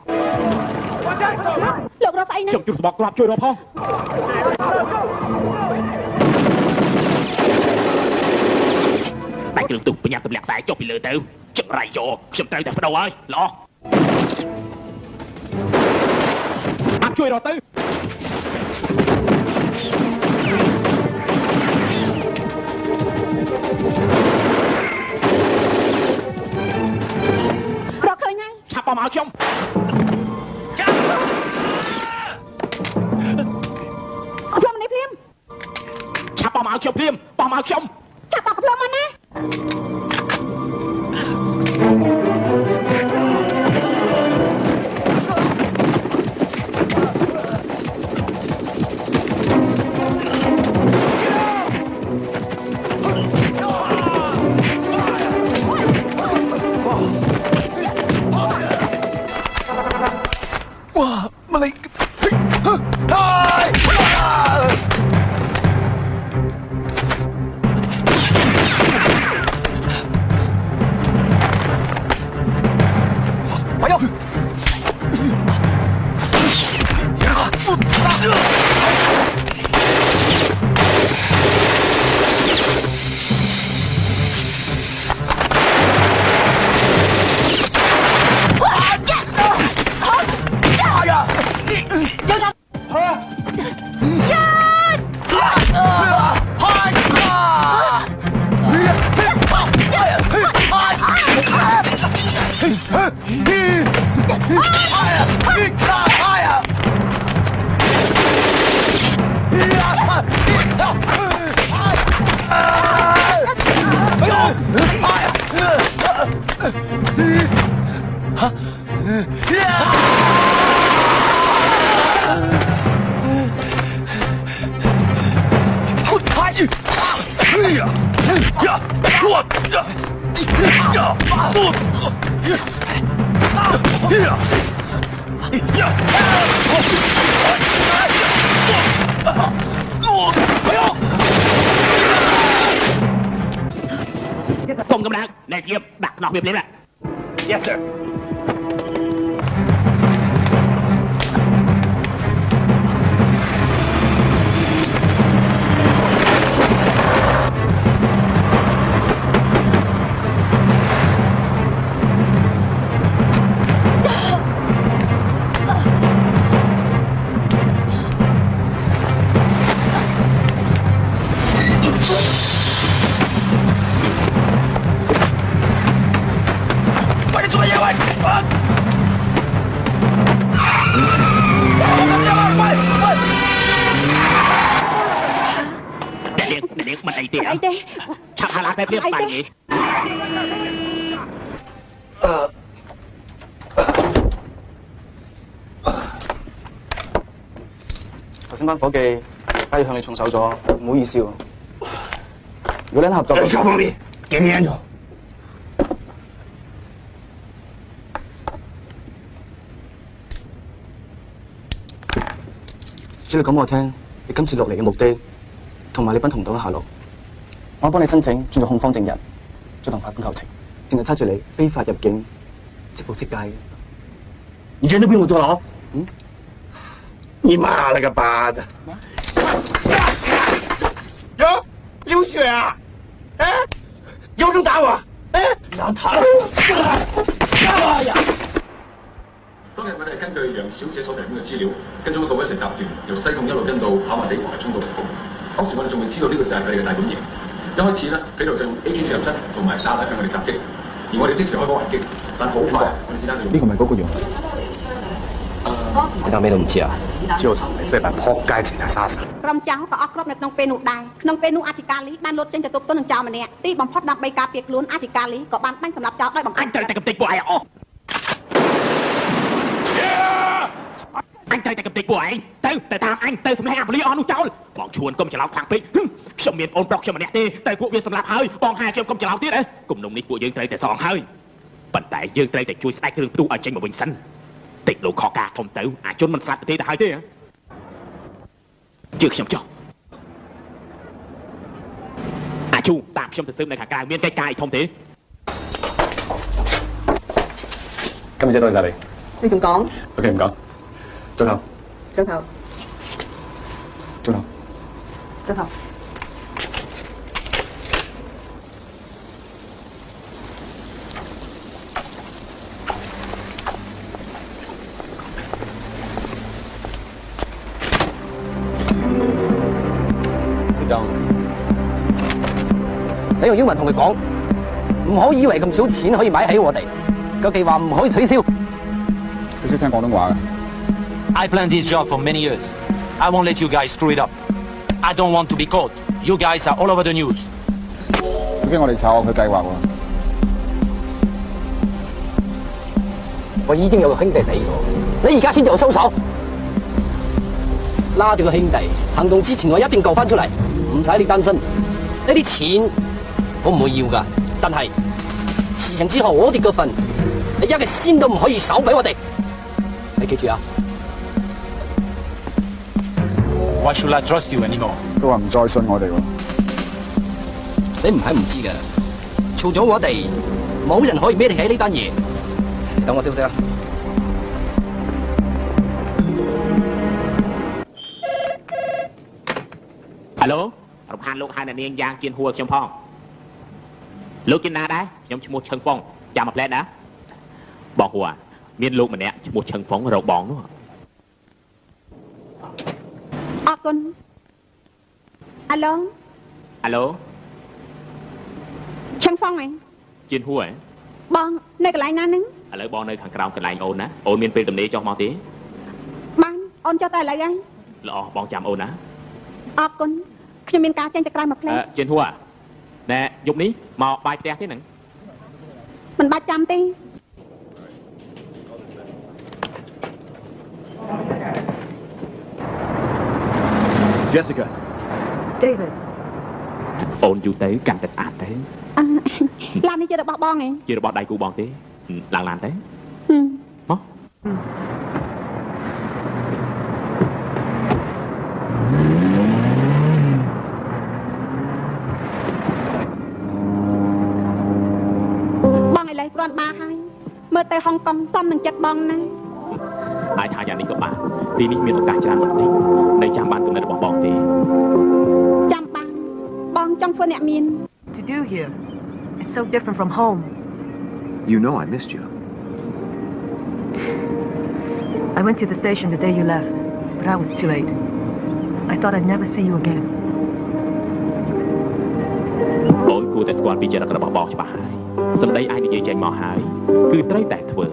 លោករកស្អីហ្នឹង
ខ្ញុំជួយសបកក្រាបជួយរកផងដៃគ្រឿងទុះបញ្ញាប់ទម្លាក់ខ្សែចុះពីលើទៅចង្រៃយកខ្ញុំត្រូវតែបដូរហើយល្អអាប់ជួយរកទៅ
រកឃើញហើយ
ឆាប់បោះមកខ្ញុំ
ខ្ញុំនេះភ្លាម
ឆាប់បោះមកខ្ញុំភ្លាមបោះមកខ្ញុំ
ចាប់បាក់ភ្លាមមកណា
ច
กรมกำลังในเทียบดักนอกเบียบเลี้ยแหละ
Yes, sir.
มันไอเตี้ยชักฮาราได้เรียบไปนี้
頭先班伙計假如向你重手咗，唔好意思喎。如果你合作，
小幫你，給你演咗。
只你講我聽，你今次落嚟嘅目的，同埋你班同黨嘅下落，我幫你申請轉做控方證人，再同法官求情，定係揸住你非法入境，即捕即解嘅。
你人都不用我坐牢？嗯？你媽了個巴子！有流血啊！哎，有人打我！哎，讓他！哎呀！
當日我哋係根據楊小姐所提供嘅資料，跟蹤一個威實集團由西貢一路跟到跑馬地華中到龍福。當時我哋仲未知道呢個就係佢哋嘅大本營。一開始咧，匪徒就用 AK-47同埋炸彈向我哋襲擊，而我哋即時開火還擊，但好快我哋子彈就……
呢個咪嗰個樣？
你到咩都唔知啊？
就是你這班撲街情才殺神。
ក្រុមចៅក៏អត់គ្រប់នៅក្នុងពេលនោះដែរក្នុងពេលនោះអធិការលីបានលុតចេញទៅទប់ទល់នឹងចៅម្នាក់ទីបំផុតដើម្បីការពារខ្លួនអធិការលីក៏បានបាញ់សម្លាប់ចៅដោយបំផុត
តែកំទេចពួកឯងអូអញត្រូវតែកំទេចពួកឯងទៅតាមអញទៅសម្លេងអាប៉ូលីអស់នោះចោលបងឈួនកុំច្រឡោកខ្លាំងពេកខ្ញុំមានអូនប្រុសខ្ញុំម្នាក់ទេតែពួកវាសម្លាប់ហើយបងហាខ្ញុំកុំច្រឡោកទៀតគំនុំនេះពួកយើងត្រូវតែសងហើយប៉ុន្តែយើងត្រូវតែជួយស្ដេចគ្រឿងផ្ទុះឲ្យចេញមកវិញសិនតិចលោកខកការធំទៅអាជនមិនស្លាប់ប្រទេសទៅហើយទេជឿខ្ញុំចុះអាជូតាមខ្ញុំទៅស៊ើបនៅខាងក្រៅមានកិច្ចការអីធំទេ
今次多謝你。
你仲講
？OK，唔講。早唞。
早唞。
早唞。
早唞。
你用英文同佢講，唔好以為咁少錢可以買起我哋。個計劃唔可以取消。
佢識聽廣東話嘅。
I planned this job for many years. I won't let you guys screw it up. I don't want to be caught. You guys are all over the news.
佢驚我哋炒佢計劃喎。
我已經有個兄弟死咗，你而家先做搜索，拉住個兄弟，行動之前我一定救翻出嚟，唔使你擔心。呢啲錢我唔會要㗎，但係事情之後我哋嗰份，你一個仙都唔可以手俾我哋。你記住啊
Why should I trust you anymore？
佢話唔再信我哋喎。
你唔係唔知㗎，嘈咗我哋，冇人可以孭得起呢單嘢。等我消息啦。
Hello រំខានលោកហៅអ្នកនាងយ៉ាងជៀនហួរខ្ញុំផងលោកជាណាដែរខ្ញុំឈ្មោះឈឹងហ្វុងចាំមកផ្លែណាបងហួរមានលោកម្នាក់ឈ្មោះឈឹងហ្វុងរកបងនោះ
អរគុណអាឡូឈឹងហ្វុងហ៎
ជៀនហួរហ៎
បងនៅកន្លែងណាហ្នឹង
ឥឡូវបងនៅខាងក្រោមកន្លែងអូនណាអូនមានពេលទំនេរចុះមកទេ
បានអូនចុះតែឥឡូវហើយ
ល្អបងចាំអូនណា
អរគុណខ្ញុំមានការចេញទៅក្រៅមួយផ្លែ
ជៀនហួរណែយប់នេះមកបាយផ្ទះទេហ្នឹង
មិនបាច់ចាំទេ
Jessica.
David.
អូនយូរទៅកាន់តែស្អាតទេ
ឡាននេះជារបស់បងឯង
ជារបស់ដៃគូបងទេឡើងឡានទេមក
បងឥឡូវគ្រាន់បាហើយមើលទៅហុងកុងសមនឹងចិត្តបងណា
អាចថាយ៉ាងនេះក៏បានទីនេះមានឱកាសច្រើនបន្តិចនៅចាំបានគំនិតរបស់បងទេ
ចាំបានបងចង់ធ្វើអ្នកមាន
To do here. It's so different from home.
You know I missed you.
I went to the station the day you left, but I was too late. I thought I'd never see you again.
អូនគួរតែស្គាល់ពីចរិតរបស់បងច្បាស់ហើយសម្ដីអាចនិយាយចេញមកហើយគឺត្រូវតែធ្វើ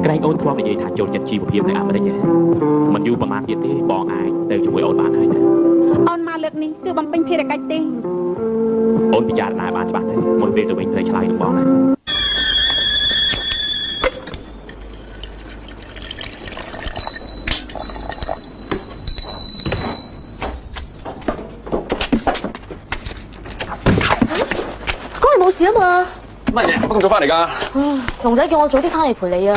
ក្រែងអូនធ្លាប់និយាយថាចូលចិត្តជីវភាពនៅអាមេរិកមិនយូរប្រហែលទៀតទេបងអាចទៅជាមួយអូនបានហើយណា
អូនមកលើកនេះគឺបំពេញភារកិច្ចទេ
អូនពិចារណាបានច្បាស់ទេមុនពេលទៅវិញត្រូវឆ្លើយនឹងបងណា
哥你冇事啊嘛？
乜嘢？乜咁早翻嚟㗎？
龍仔叫我早啲翻嚟陪你啊！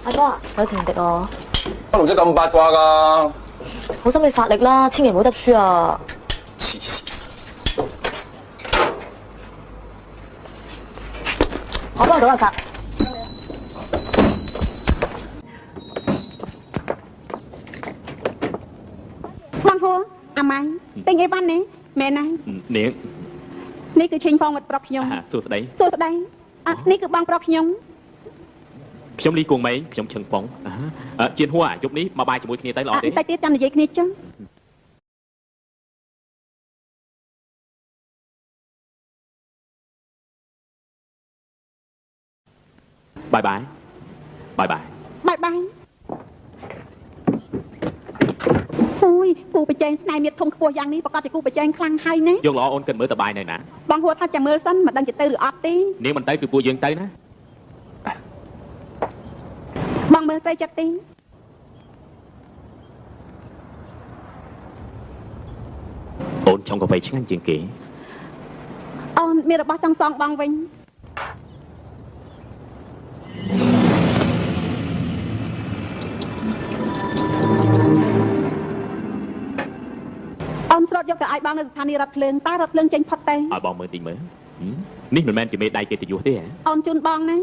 阿哥啊，有情敵啊！
乜龍仔咁八卦㗎？
好心你發力啦，千祈唔好得輸啊！
黐線！
我幫你倒垃圾。
បងហួរអាម៉ៃទិញអីបាននេះមែនណា
នាង
នេះគឺឈិញផងវត្តប្រុសខ្ញុំ
សួស្ដី
សួស្ដីនេះគឺបងប្រុសខ្ញុំ
ខ្ញុំលីគួងម៉េងខ្ញុំឈឹងប៉ុងជៀនហួរជប់នេះមកបាយជាមួយគ្នាទៅល្អទេ
តែទៀតចាំនិយាយគ្នាចឹង
បាយបាយបាយបាយ
បាយបាយអូយគូប្រជែងស្នេហ៍មៀតធំខ្ពស់យ៉ាងនេះប្រកាសជាគូប្រជែងខ្លាំងហើយណា
យកល្អអូនគិតមើលតបាយនៅណា
បងហួរថាចាំមើលសិនមិនដឹងជាទៅឬអត់ទេ
នាងមិនទៅគឺពួកយើងទៅណា
បងមើលស្អីចិត្តទេ
អូនចង់កាហ្វេឆ្ងាញ់ជាងគេ
អូនមានរបស់ចង់សងបងវិញអូនស្រត់យកទៅឲ្យបងនៅស្ថានីយ៍រថភ្លើងតើរថភ្លើងចេញផុតទេ
ឲ្យបងមើលតិចមើលនេះមិនមែនជាមេដៃកិត្តិយសទេ
អូនជូនបងណា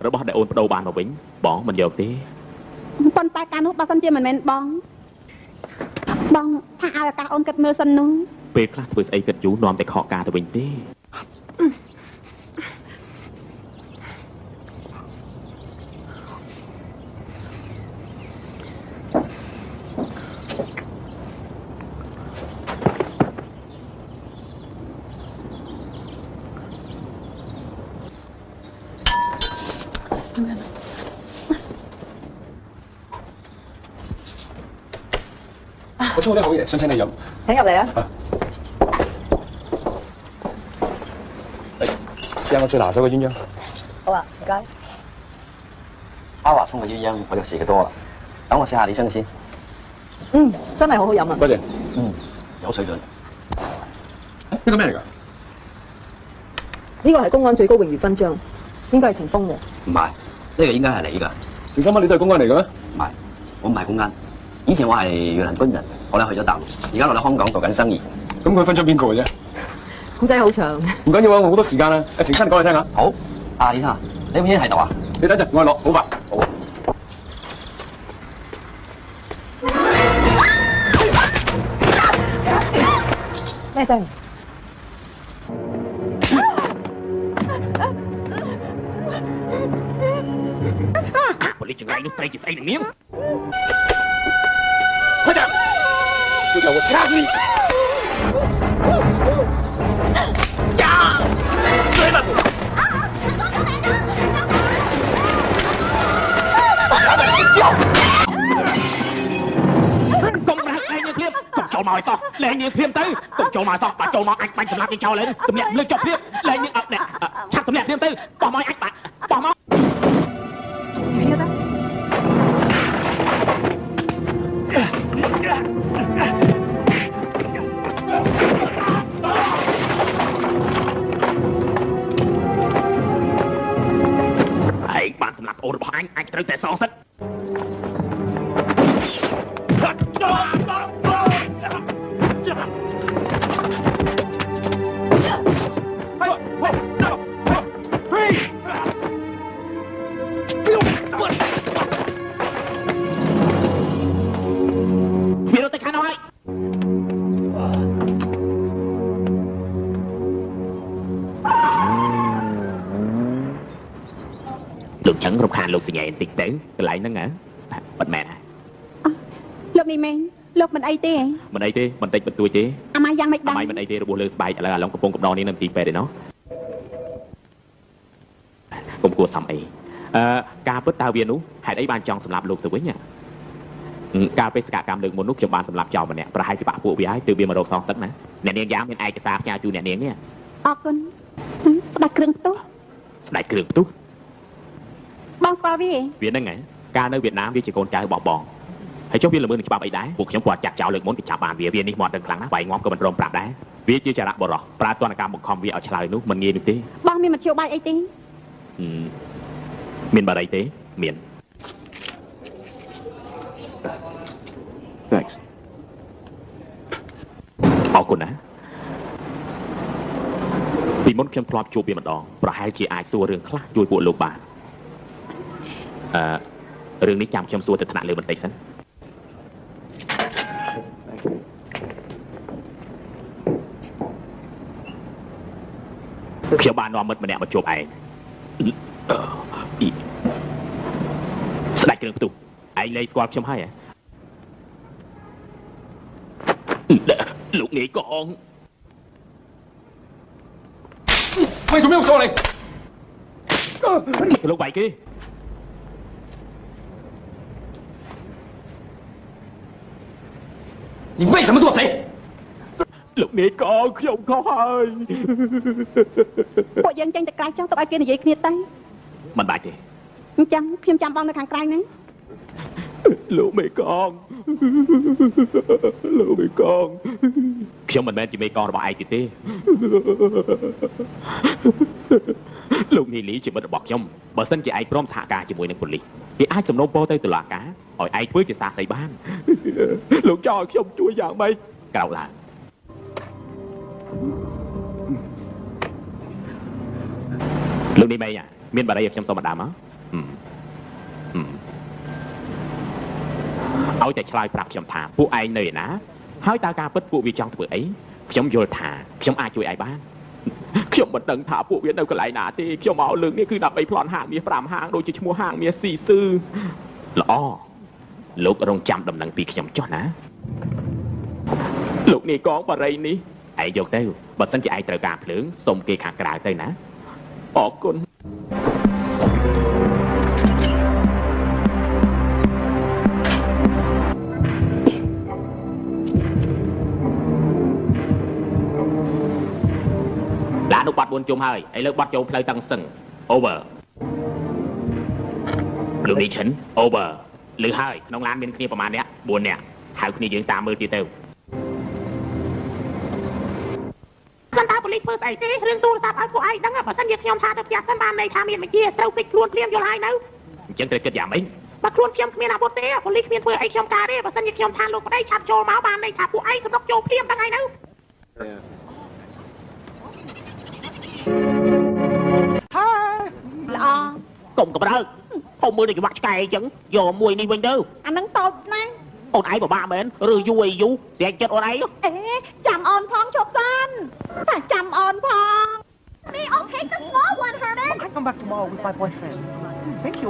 របស់ដែលអូនបដូរបានមកវិញបងមិនយកទេ
ប៉ុន្តែការនោះបើសិនជាមិនមែនបងថាឲ្យឱកាសអូនគិតមើលសិននោះ
ពេលខ្លះធ្វើស្អីគិតយូរនាំតែខកការទៅវិញទេ
我沖啲好嘢，想請你飲。
請入嚟啊！
試下我最拿手嘅鴛鴦。
好啊，唔該。
阿華沖嘅鴛鴦我就試嘅多啦，等我試下你新嘅先。
嗯，真係好好飲啊！
多謝。
有水準。
呢個咩嚟㗎？
呢個係公安最高榮譽勳章，應該係程峰嘅。
唔係，呢個應該係你㗎。
程生乜你都係公安嚟嘅咩？
唔係，我唔係公安。以前我係越南軍人，後來去咗大陸，而家落到香港做緊生意。
咁佢分咗邊個嘅啫？
古仔好長。
唔緊要啊，我好多時間啦。程生講嚟聽下。
好。啊，李生，你會唔會喺度啊？
你等陣，我去攞，好快。好。
咩聲？
ប៉ូលីសចង្រៃនោះត្រីជាស្អីនឹងនាង
快点！不叫我掐死你！呀！摔吧！叫！
កុំរះលែងនាងភ្លាមកុំចូលមកឲ្យសោះលែងនាងភ្លាមទៅកុំចូលមកសោះបើចូលមកអាចបាញ់សម្លាប់នាងចោលហើយទម្លាក់លើចុះភ្លាមលែងនាងអត់អ្នកឆាប់ទម្លាក់ភ្លាមទៅបោះមកអាចបាក់បោះមក ត្រូវតែសងសឹកវារត់ទៅខាងនោះហើយលោកចឹងរំខានលោកសញ្ញាបន្តិចទៅកន្លែងហ្នឹងហ៎បាត់មែនហ៎
លោកនេះមែនលោកមិនអីទេ
មិនអីទេបន្តិចបន្តួចទេ
អាម៉ាយ៉ាងមិនដឹង
អាម៉ាមិនអីទេរបួសលើស្បែកឥឡូវអាឡុងកំពុងកំដរនេះនៅទីពេទ្យឯណោះកុំគួរសំអីការពិតតើវានោះហេតុអីបានចង់សម្លាប់លោកទៅវិញកាលពេលសកម្មលើកមុននោះខ្ញុំបានសម្លាប់ចោលម្នាក់ប្រហែលជាបាក់ពួកវាហើយទើបវាមករកសងសឹកណាអ្នកនាងយ៉ាងមានឯកសារផ្ញើជូនអ្នកនាងនេះ
អរគុណស្ដេចគ្រឿងផ្ទុះ
ស្ដេចគ្រឿងផ្ទុះ
បងស្គាល់វា
ហ្នឹងហ៎កាលនៅវៀតណាមវាជាកូនចៅរបស់បងហើយចុះវាល្មើសនឹងច្បាប់អីដែរពួកខ្ញុំគាត់ចាត់ចោលលើកមុនគេចាប់បានវានេះមាត់ដឹងខ្លាំងណាស់បាយងាប់ក៏មិនព្រមប្រាប់ដែរវាជាចរៈបរោះប្រើទណ្ឌកម្មបង្ខំវាឲ្យឆ្លើយនោះមិនងាយនោះទេ
បងមានមធ្យោបាយអីទេ
មានបារីទេមាន
Thanks.
អរគុណណាពីមុនខ្ញុំធ្លាប់ជួបវាម្ដងប្រហែលជាអាចសួររឿងខ្លះជួយពួកលោកបានរឿងនេះចាំខ្ញុំសួរទៅថ្នាក់លើបន្តិចសិនខ្ញុំបាននាំមិត្តម្នាក់មកជួបឯងស្ដេចគ្រឿងផ្ទុះឯងលែងស្គាល់ខ្ញុំហើយហ៎លោកនាយកង
为什么又说嘞？
លោកបាយគេ
你为什么做贼？
លោកនាយកងខ្ញុំខុសហើយ
ពួកយើងចេញទៅក្រៅចង់ទៅឲ្យគេនិយាយគ្នាទៅ
មិនបាច់ទេ
អញ្ចឹងខ្ញុំចាំបងនៅខាងក្រៅហ្នឹង
លោកមេកងលោកមេកងខ្ញុំមិនមែនជាមេកងរបស់ឯងទេលោកនីលីជាមិត្តរបស់ខ្ញុំបើសិនជាឯងព្រមសហការជាមួយនឹងប៉ូលីសគេអាចសំណូមពរទៅតុលាការឲ្យឯងធ្វើជាសាក្សីបានលោកចង់ឲ្យខ្ញុំជួយយ៉ាងម៉េចក្រោកឡើងលោកនេះមែនមានបារីឲ្យខ្ញុំសុំម្ដងមកឲ្យតែឆ្លើយប្រាប់ខ្ញុំថាពួកឯងនៅឯណាហើយតើការពិតពួកវាចង់ធ្វើអីខ្ញុំយល់ថាខ្ញុំអាចជួយឯងបានខ្ញុំមិនដឹងថាពួកវានៅកន្លែងណាទេខ្ញុំមកលើកនេះគឺដើម្បីប្លន់ហាងមាស5ហាងដូចជាឈ្មោះហាងមាសស៊ីស៊ឺល្អលោករងចាំដំណឹងពីខ្ញុំចុះណាលោកនាយកងបារីនេះឯងយកទៅបើសិនជាឯងត្រូវការភ្លើងសុំគេខាងក្រៅទៅណាអរគុណដាក់នោះបាត់4ជុំហើយឥឡូវបាត់ចូលផ្លូវតឹងសឹង over លោកនេះឈិន over លឺហើយក្នុងឡានមានគ្នាប្រមាណអ្នក4នាក់ហៅគ្នាយើងតាមមើលទៀតទៅសិនតើប៉ូលីសធ្វើស្អីទេរឿងទូរស័ព្ទឲ្យពួកឯងដឹងបើសិនជាខ្ញុំថាទៅផ្ទះសិនបានន័យថាមានបញ្ជាត្រូវគេខ្លួនព្រាមយល់ហើយនៅអញ្ចឹងត្រូវគិតយ៉ាងម៉េចបើខ្លួនខ្ញុំគ្មានអាវុធទេប៉ូលីសគ្មានធ្វើអីខ្ញុំការទេបើសិនជាខ្ញុំថាលោកប្តីឆាប់ចូលមកបានន័យថាពួកឯងសម្រុកចូលព្រាមដឹងហើយនៅ
ល្អ
កុំកម្រើកហុំមើលដូចក្បាក់ឆ្កែអញ្ចឹងយកមួយនេះវិញទៅ
អាហ្នឹងតូចណាស់
អូនឯងពិបាកមែនឬយូរអីយូរស្រែកចិត្តអូនឯង
អេចាំអូនផងជប់សិនតែចាំអូនផង Me I'll take the small one Herman
I come back tomorrow with my boyfriend Thank you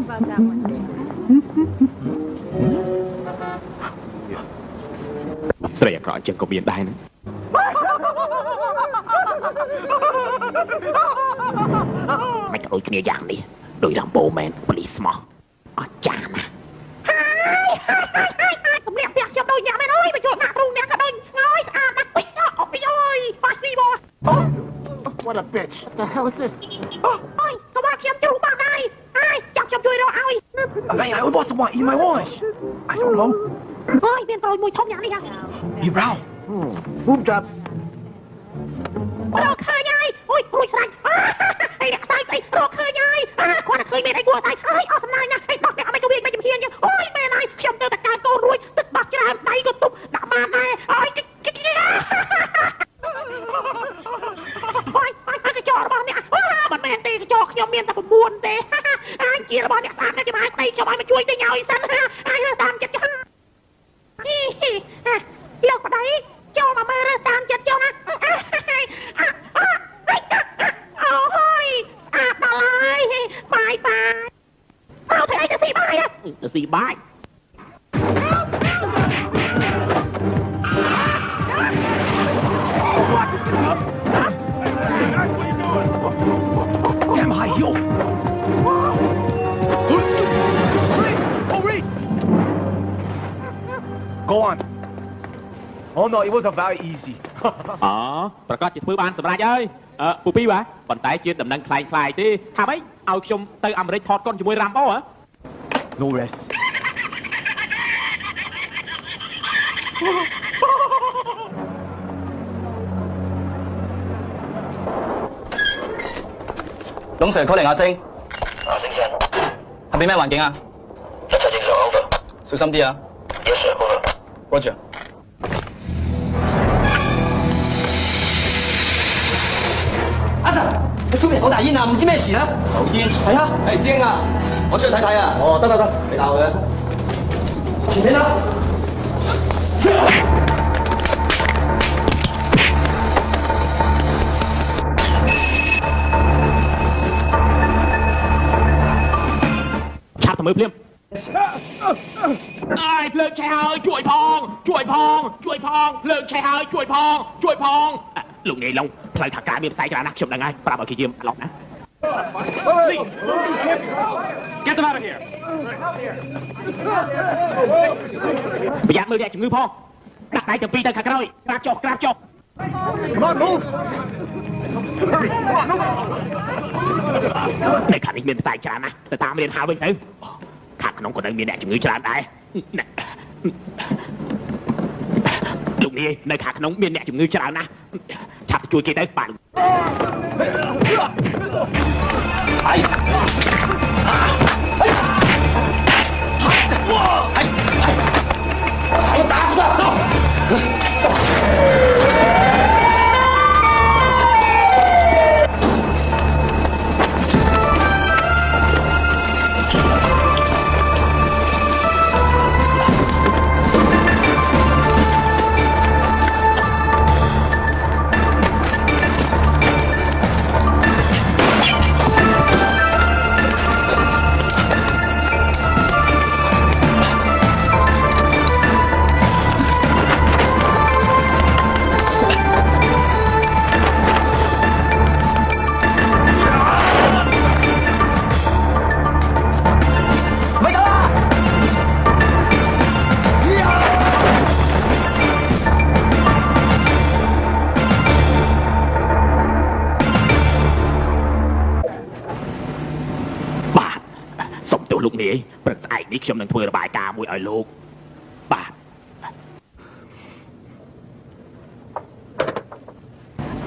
about that one
ស្រីអាក្រក់អញ្ចឹងក៏មានដែរណាមិនក៏ដូចគ្នាយ៉ាងនេះដោយរ៉ាំបូមែនប៉ូលីសស្មោះអស្ចារ្យណាស់សម្លៀកពាក់ខ្ញុំដូចអ្នកមែនអើយមកយកដាក់ទ្រូងអ្នកក៏ដូចងើយស្អាតណាស់ពេញអស់ពីអើយប៉ាស៊ីប
What a bitch What the hell is this
អើយក៏មកខ្ញុំជ្រុះបាត់ហើយហើយចាំខ្ញុំជួយរកឲ្យ
Hey I was want eat my wash I don't know
អើយមានប្រូចមួយធំយ៉ាងនេះហ៎
You brown Boom job
រកឃើញហើយអូយព្រួយស្រាច់អេអ្នកស្អីស្អីរកឃើញហើយគាត់ឃើញមានអីគួរតែ
cái tròរបស់អ្នកមិនមែនទេcái tròខ្ញុំមានតែ9ទេអញជារបស់អ្នកតាមចាំឲ្យស្ដីខ្ញុំឲ្យមកជួយទិញឲ្យសិនអញតាមចិត្តចុះលោកប្តីចូលមកមើលតាមចិត្តចុះណាអូយអាប់ដល់ហើយបាយមកធ្វើអីទៅស៊ីបាយទៅស៊ីបាយ
Damn high, yo! Oh, Reese! Go on. Oh no, it wasn't very easy.
ប្រកាសជាធ្វើបានសម្រាប់ហើយពូពីបាទប៉ុន្តែជាដំណឹងខ្លាំងៗទេថាម៉េចឲ្យខ្ញុំទៅអាមេរិកថតកុនជាមួយរ៉ាំបូហ៎
No rest.
董Sir call 嚟阿星。
阿星生，
係俾咩環境啊？
一切正常 over。
小心啲啊。
Yes sir over。
Roger。阿 Sir，你出面好大煙啊，唔知咩事啊？有煙？係啊。係師兄啊，我出去睇睇啊。哦，得，你帶我嘅。前面啦。
មើលភ្លាមអើយភ្លើងឆេះហើយជួយផងភ្លើងឆេះហើយជួយផងលោកនាយឡុងផ្លូវខាងក្រៅមានផ្សែងច្រើនណាស់ខ្ញុំដឹងហើយប្រាប់ឲ្យគេយាមឡុកណា Get them out of here ប្រយ័ត្នមើលអ្នកជំងឺផងដាក់ដៃទាំងពីរទៅខាងក្រោយក្រាបចុះ
Come on, move!
នៅខាងនេះមានផ្សែងច្រើនណាស់ទៅតាមរៀនហៅវិញទៅខាងក្នុងក៏នៅមានអ្នកជំងឺច្រើនដែរលោកនាយនៅខាងក្នុងមានអ្នកជំងឺច្រើនណាស់ឆាប់ជួយគេទៅបាទលោកនាយព្រឹកស្អែកនេះខ្ញុំនឹងធ្វើរបាយការណ៍មួយឲ្យលោកបាទ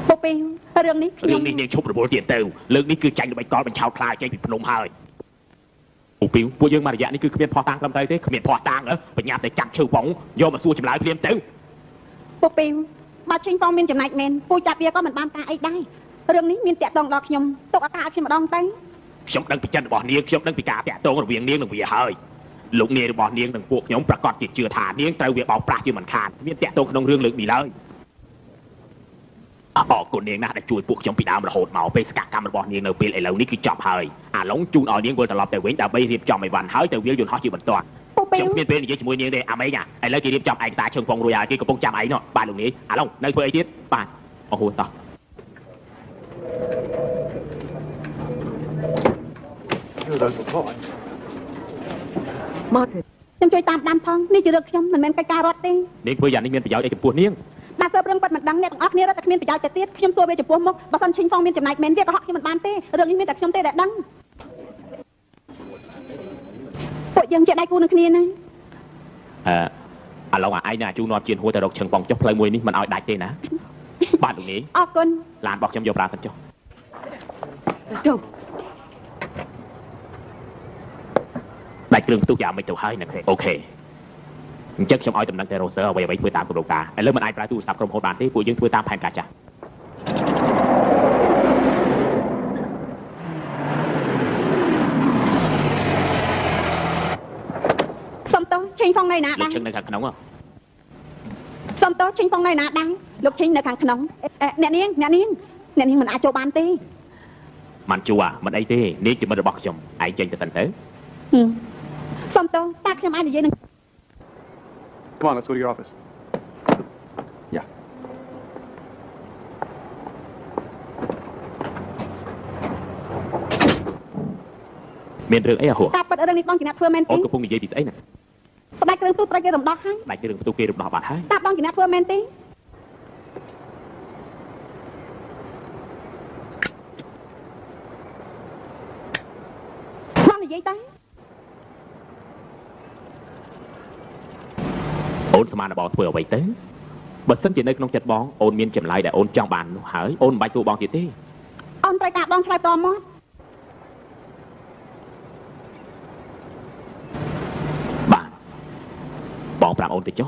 ពុកពីរឿងនេះ
នាងឈប់រវល់ទៀតទៅលើកនេះគឺចាញ់ល្បិចកលបញ្ឆោតខ្លាចចេញពីភ្នំហើយពុកពីពួកយើងមករយៈនេះគឺគ្មានផោះតាំងត្រឹមត្រូវទេគ្មានផោះតាំងបញ្ញាតែចាក់ឈើបងយកមកសួរចម្លើយភ្លាមទៅ
ពុកពីបើឈិញផងមានចំណែកមែនពូចាប់វាក៏មិនបានការអីដែររឿងនេះមានតាក់ទងដល់ខ្ញុំទុកឱកាសឲ្យខ្ញុំម្ដងទៅ
ខ្ញុំដឹងពីចិត្តរបស់នាងខ្ញុំដឹងពីការតាក់ទងរវាងនាងនិងវាហើយលោកនាយរបស់នាងនិងពួកខ្ញុំប្រកាសជាជឿថានាងត្រូវវាបោកប្រាស់ជាមិនខានមានតាក់ទងក្នុងរឿងលើកនេះឡើយអរគុណនាងណាស់ដែលជួយពួកខ្ញុំពីដើមរហូតមកពេលសកម្មរបស់នាងនៅពេលឥឡូវនេះគឺចប់ហើយអាឡុងជូនឲ្យនាងវិលត្រឡប់ទៅវិញដើម្បីរៀបចំឲ្យបានហើយទៅវាយន្តហោះជាបន្តខ្ញុំគ្មានពេលនិយាយជាមួយនាងទេអាមេងឥឡូវគេរៀបចំឯកសារជើងពងរួចហើយគេកំពុងចាំឯងនោះបាទលោកនាយអាឡុងនៅធ្វើអីទៀតបាទអរគុណតោះ
ខ្ញុំជួយតាមដាំផងនេះជារឿងខ្ញុំមិនមែនកិច្ចការរដ្ឋទេ
នាងធ្វើយ៉ាងនេះមានប្រយោជន៍អីចំពោះនាង
បាទសើបរឿងប៉ិតមិនដឹងអ្នកទាំងអស់គ្នារត់តែគ្មានប្រយោជន៍ទៅទៀតខ្ញុំសួរវាចំពោះមុខបើសិនឈិញផងមានចំណែកមែនវាក៏ហក់ខ្ញុំមិនបានទេរឿងនេះមានតែខ្ញុំទេដែលដឹងពួកយើងជាដៃគូនឹងគ្នាណា
ឥឡូវអាឯងណាជួនាំជៀនហួរទៅរកឈឹងបងចុះផ្លូវមួយនេះមិនឲ្យដាច់ទេណាបាទលោកនាយ
អរគុណ
ឡានរបស់ខ្ញុំយកប្រើសិនចុះ
Let's go
ដាច់គ្រឿងផ្ទុះយ៉ាងមិនទៅហើយណាអូខេអញ្ចឹងខ្ញុំឲ្យដំណឹងទៅរ៉ូសឺអ្វីធ្វើតាមគោលការណ៍ឥឡូវមិនអាចប្រើទូរស័ព្ទក្រុមហ៊ុនបានទេពួកយើងធ្វើតាមផែនការចាស់
này nè
Lục chân này khăn nóng à?
Xong tốt chinh phong này nè đăng. Lục chinh này khăn nóng. Nè niên mình ai cho ban tê.
Mình chua à, mình ấy tê, nếu chỉ mình được bọc chồng, ai chơi cho thành thế.
Xong tốt, ta không ai gì nè.
Come on, let's go to your office. Yeah.
Miền rừng ấy à hổ?
Ta bật ở đây bong chỉ nè thưa men tí.
Ôi, cái phung gì thì ấy nè.
Đại cái tu cái rồng đỏ hay.
Đại cái rừng tu kia rừng đỏ bạc hay.
Ta bong chỉ nè thưa men tí. Con là gì ta?
Ôn xem là bỏ thuê ở vậy tới. Bật sân chỉ nơi trong chật bóng, ôn miên chìm lại để ôn trong bàn hỏi, ôn bạch dụ bóng gì thế?
Ôn tay ta bong khai to mót.
Bạn, bóng làm ôn tới chó.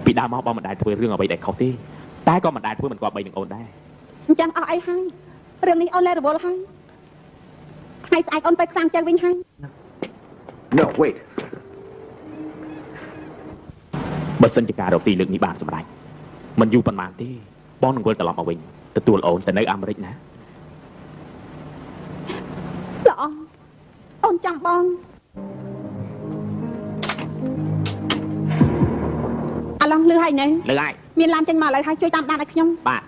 Vì đa máu bóng mình đại thuê rương ở vậy để không thế. Tai con mình đại thuê mình qua bây đừng ôn đây.
Chẳng ở ai hay. Rương này ôn lên rồi hay. Hay ai ôn tay sang chơi vinh hay.
No, wait.
Bật sân chỉ cả đầu xì lượng như bạn xong đây. Mình dù phần màn thế. Bóng đừng quên tờ lòng ở mình. Từ tuôn ôn sẽ nơi Amerik nè.
Rõ. Ôn chẳng bong. À lòng lư hay nè.
Lư ai?
Miền làm trên mà lại hay chơi tam đàn ở nhông.
Bạn.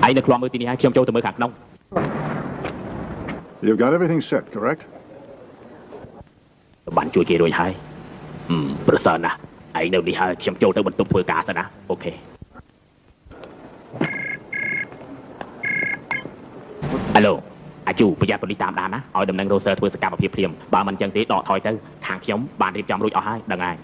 Hãy được loạn mơ tin hai khi ông châu từ mơ khạc nông.
You've got everything set, correct?
Bạn chui kia rồi hai. Person à. Hãy đâu đi hai khi ông châu tới bình tục vừa cả sao nè. Ok. Alo. À chú, bây giờ tôi đi tạm đàn á. Hỏi đầm nâng roster vừa sẽ cạp vào phía phim. Bà mình chân tí đọ thôi tới. Hàng khi ông bạn riêng trong rồi ở hai. Đừng ai.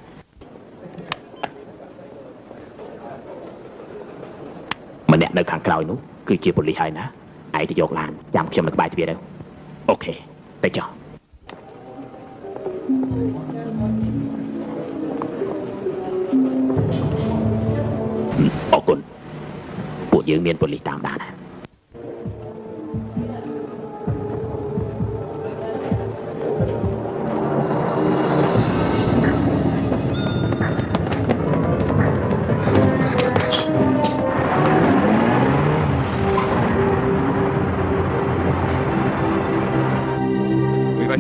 Mình nè nơi kháng còi nút cứ chia một lý hai ná ai thì dột làm chẳng xem được bài thì biết đâu. Ok tới cho ôคุณពួកយើងមានប៉ូលីសតាមដានណា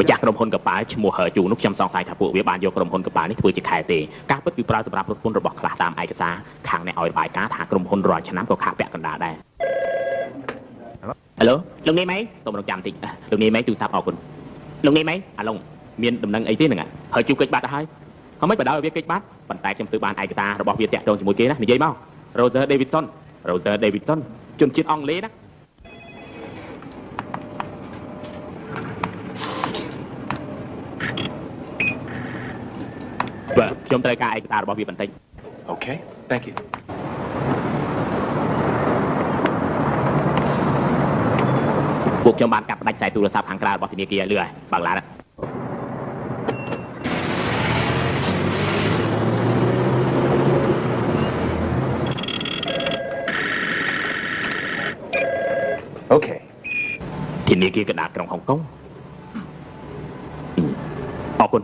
ម្ចាស់ក្រុមហ៊ុនកប៉ាល់ឈ្មោះហឺជូនោះខ្ញុំសង្ស័យថាពួកវាបានយកក្រុមហ៊ុនកប៉ាល់នេះធ្វើជាខែទេការពិតគឺប្រើសម្រាប់រថពន្ធរបស់ខ្លះតាមឯកសារខាងអ្នកឲ្យរបាយការណ៍ថាក្រុមហ៊ុនរាល់ឆ្នាំក៏ខាក់ពាក់កណ្ដាលដែរ Hello លោកនាយម៉េចសូមរងចាំតិចលោកនាយម៉េចទូរស័ព្ទអរគុណលោកនាយម៉េចអាឡុងមានដំណឹងអីទេហ្នឹងហើយជូកិច្ចបាត់ទៅហើយហើយមិនបដៅឲ្យវាកិច្ចបាត់ប៉ុន្តែខ្ញុំស៊ើបបានឯកសាររបស់វាតាក់ទងជាមួយគេណានិយាយមក Roger Davidson ជនជាតិអង់គ្លេសណា
Hey,
បាទខ្ញុំត្រូវការឯកសាររបស់វាបន្តិច
Okay, thank you.
ពួកខ្ញុំបានកាត់ផ្ដាច់ខ្សែទូរស័ព្ទខាងក្រៅរបស់ធនាគារលឿហើយបើកឡាន
Okay.
ធនាគារកណ្ដាលក្រុងហុងកុងអរគុណ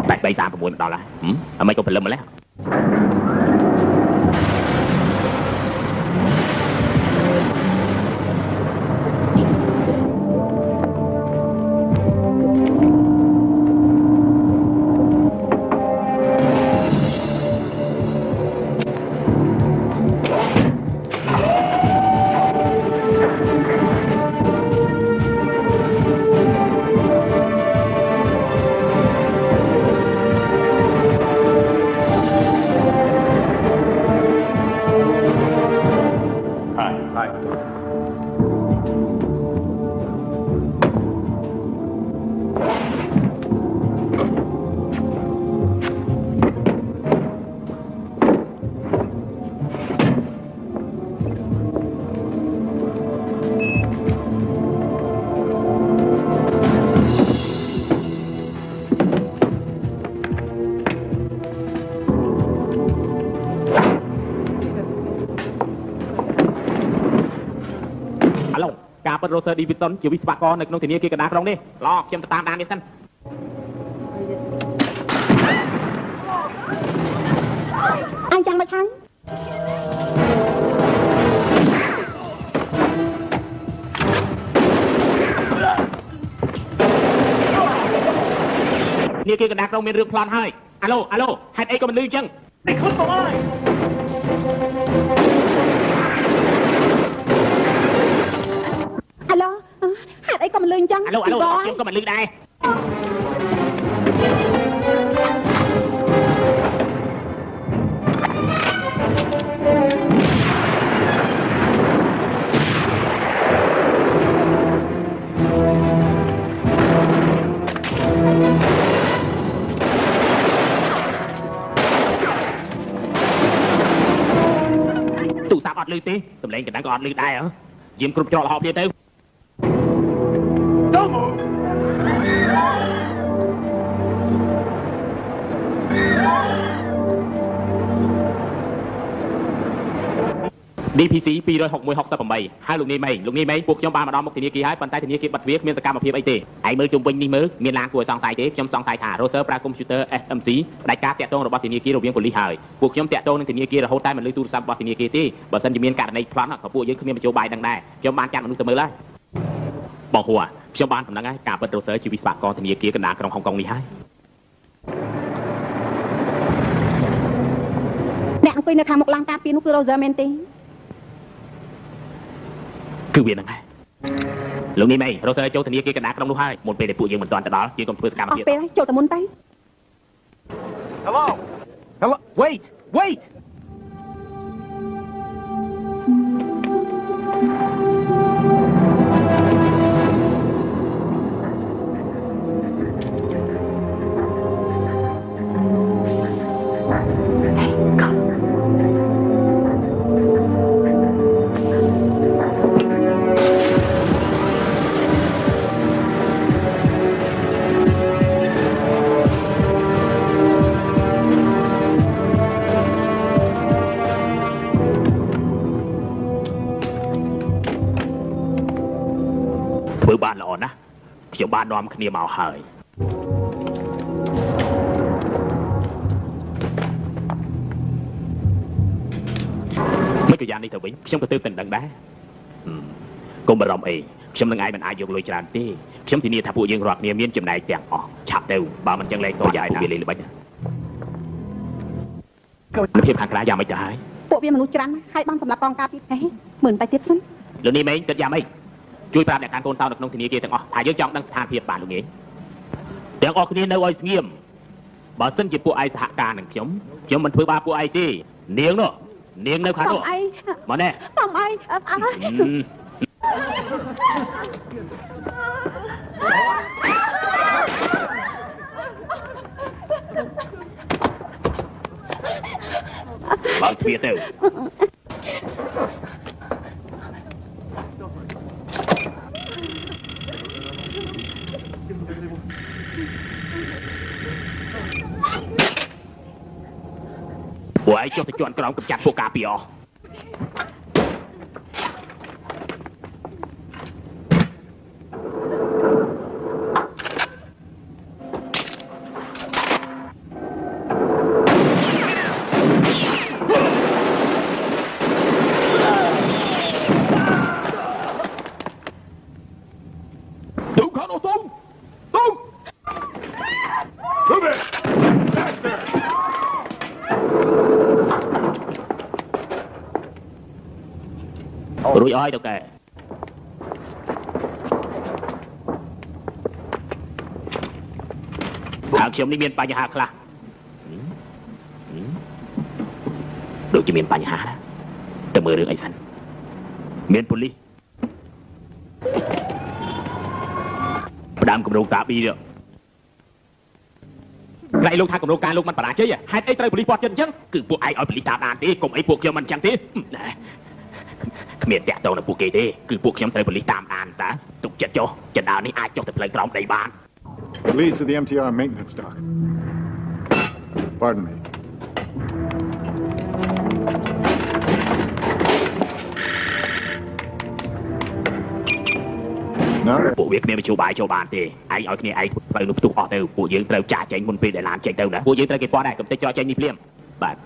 តែ336មកដល់ហើយអមិនក៏ព្រលឹមម្លេះ រ៉ូសឺ ឌីវីសុនជាវិស្វករនៅក្នុងធនាគារកណ្ដាលក្រុងនេះល្អខ្ញុំទៅតាមដាននេះសិន
អញចាំមកហើយ
ធនាគារកណ្ដាលក្រុងមានរឿងប្លន់ហើយអាឡូហេតុអីក៏មិនលឺអញ្ចឹង
អាឡូហេតុអីក៏មិនលឺអញ្ចឹង
អាឡូខ្ញុំក៏មិនលឺដែរ ទូរស័ព្ទអត់លឺទេសំឡេងកណ្ដាលក៏អត់លឺដែរហ៎យាមគ្រប់ច្រកលហោគ្នាទៅ DPC 26168ហើយលោកនាយម៉េងពួកខ្ញុំបានមកដល់មុខធនាគារហើយប៉ុន្តែធនាគារបិទទ្វារគ្មានសកម្មភាពអីទេឯងមើលជុំវិញនេះមើលមានឡានគួរឲ្យសង្ស័យទេខ្ញុំសង្ស័យថា Roser ប្រើកុំព្យូទ័រ SMC ផ្ដាច់ការតាក់ទងរបស់ធនាគាររវាងប៉ូលីសហើយពួកខ្ញុំតាក់ទងនឹងធនាគាររហូតតែមិនលឺទូរស័ព្ទរបស់ធនាគារទេបើសិនជាមានករណីប្លន់ក៏ពួកយើងគ្មានបញ្ចូលបាយដឹងដែរខ្ញុំបានចាត់មនុស្សទៅមើលហើយបងហួរខ្ញុំបានដំណឹងហើយការបិទ Roser ជាវិស្វករធនាគារកណ្ដាលក្រុងហុងកុងនេះហើយ
អ្នកអង្គុយនៅខាងមុខឡានការពារនោះគឺ Roser មែនទេ
គឺវាហ្នឹងហើយលោកនេះម៉េង Roser ចូលធនាគារកណ្ដាលក្រុងនោះហើយមុនពេលដែលពួកយើងមិនទាន់ទៅដល់យើងកុំធ្វើសកម្មភាព
ពេលចូលតែមុនទៅ
Hello? Wait!
ធ្វើបានល្អណាស់ខ្ញុំបាននាំគ្នាមកហើយមិនក៏យ៉ាងនេះទៅវិញខ្ញុំក៏ទើបតែដឹងដែរកុំបារម្ភអីខ្ញុំនឹងឯងមិនអាចយកលុយច្រើនទេខ្ញុំធានាថាពួកយើងរាល់គ្នាមានចំណែកទាំងអស់ឆាប់ទៅបើមិនចឹងលេខតយ៉ាយវាលេងល្បិចភាពខាងក្រៅយ៉ាងម៉េចទៅហើយ
ពួកវាមនុស្សច្រើនហើយបានសម្រាប់កងការពារហេមើលតែទៀតសិន
លោកនេះម៉េងគិតយ៉ាងម៉េចជួយប្រាប់អ្នកកាន់កូនសោនៅក្នុងធនាគារទាំងអស់ថាយើងចង់ដឹងស្ថានភាពបានលោកនាងទាំងអស់គ្នានៅឲ្យស្ងៀមបើសិនជាពួកឯងសហការនឹងខ្ញុំមិនធ្វើបាបពួកឯងទេនាងនៅខាងនោះមកនេះ
តំអី
បើទ្វារទៅ ពួកឯងចុះទៅជាន់ក្រោមកម្ចាត់ពួកការពារអស់ រួចអស់ហើយទៅកែហើយខ្ញុំនេះមានបញ្ហាខ្លះដូចជាមានបញ្ហាណាទៅមើលរឿងអីសិនមានប៉ូលីសផ្ដាំគម្រោងការពីរក្រៃលោកថាគម្រោងការលោកមិនបរាជ័យហេតុអីត្រូវប៉ូលីសពាត់ចិត្តអញ្ចឹងគឺពួកឯងឲ្យប៉ូលីសតាមដានទេកុំអីពួកខ្ញុំមិនអញ្ចឹងទេគ្មានតាក់ទងនឹងពួកគេទេគឺពួកខ្ញុំត្រូវប៉ូលីសតាមដានតើទុកចិត្តចុះចណ្ដោនេះអាចចុះទៅផ្លូវក្រោមដីបាន
Leads to the MTR maintenance dock. Pardon me. No.
ពួកវាគ្មានវិជ្ជាបាយចូលបានទេឯងឲ្យគ្នាឯងផ្លូវនោះផ្ទុះអស់ទៅពួកយើងត្រូវចាក់ចេញមុនពេលដែលឡានចេញទៅណាពួកយើងត្រូវគេពាត់ដែរកុំតិចចោលចេញនេះភ្លាមបាទ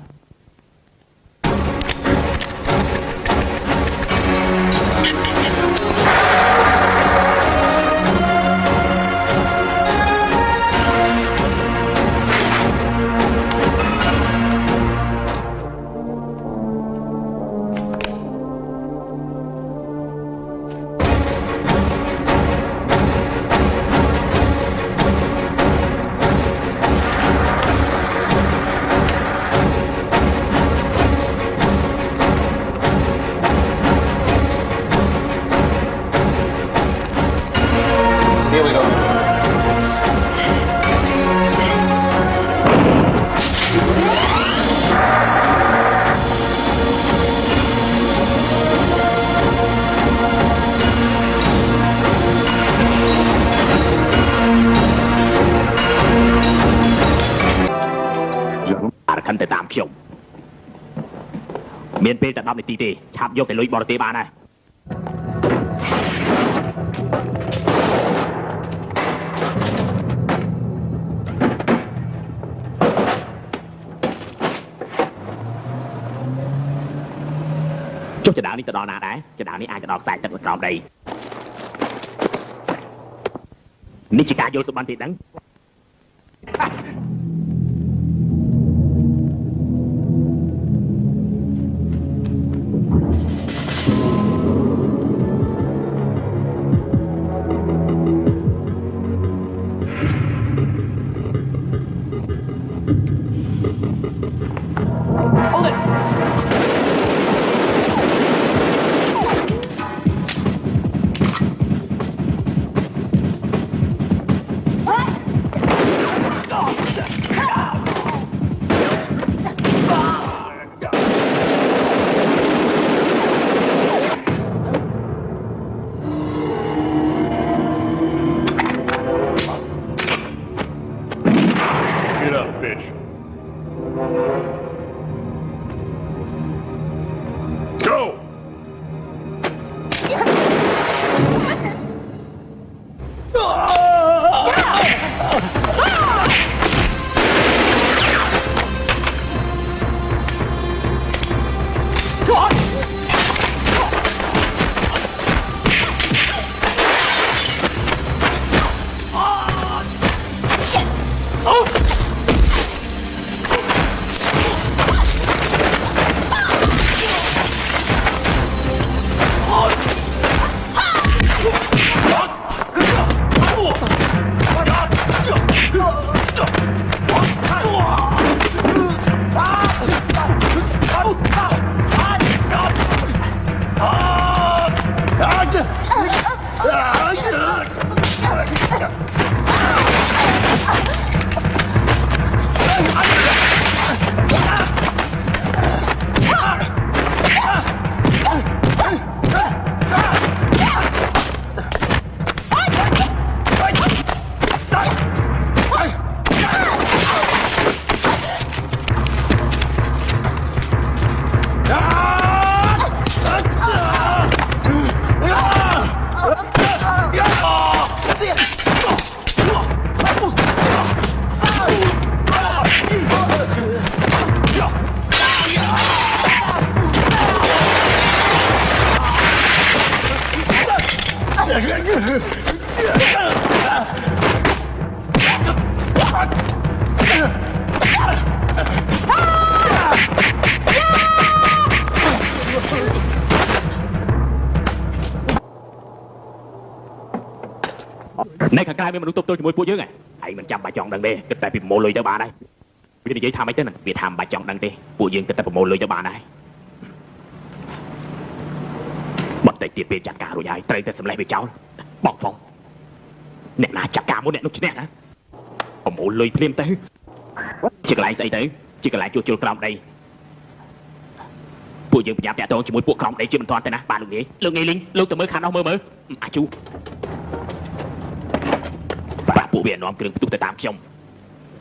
Here we go.
អារខិនទៅតាមខ្ញុំមានពេលតែ10នាទីទេឆាប់យកទៅលុយបរទេសបានហើយ ចុះចដាវនេះទៅដល់ណាដែរចដាវនេះអាចទៅដល់ខ្សែទឹកនៅក្រោមដីនេះជាការយកសម្បត្តិទេដឹង
Get up, bitch.
Này khẳng cái mình đúng tôi môi dưới này. Hãy mình chăm bà chọn đằng đây, cái tại vì mồ lười cho bà này. Vì vậy tham mấy thế này, vì tham bà chọn đằng đây, bộ dương cái tại vì mồ lười cho bà này. Bật tay tiệt về chặt cả rồi dài, tay tay sầm lại với cháu. Bọc phòng. Nè là chặt cả muốn nè nó chỉ nè đó. Ông mồ lười phim tới. Chỉ lại dậy tới, chỉ lại chua trong đây. Bộ dương nhắm tôi chỉ muốn buộc không để chưa mình toàn thế nè, bà lùng nghĩ linh, lúc từ mới khăn đâu mơ. À chú. Bà bộ biển nóm kêu tụt tới tam chồng.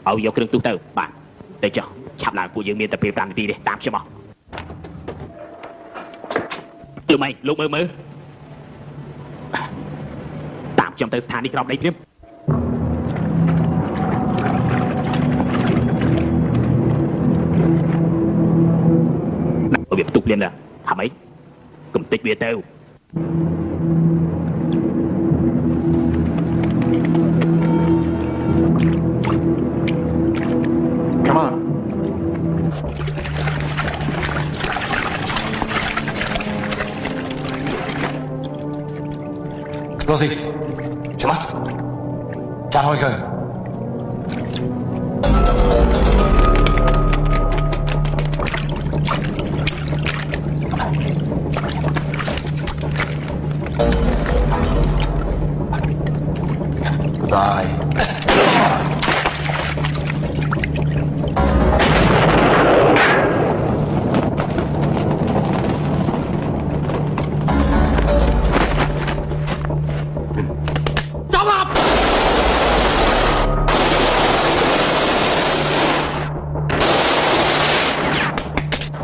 Ở vô kêu tụt tới bạn. Đây cho, chạm lại bộ dương miền tập phim làm đi tam chồng. Lúc mày, lúc mơ. Tạm chồng tới sàn đi trong đây phim. Ở việc tục liên là hả mấy cầm tích bia têu.
Come on.
Lô Thị,什么？站好一个。Bye.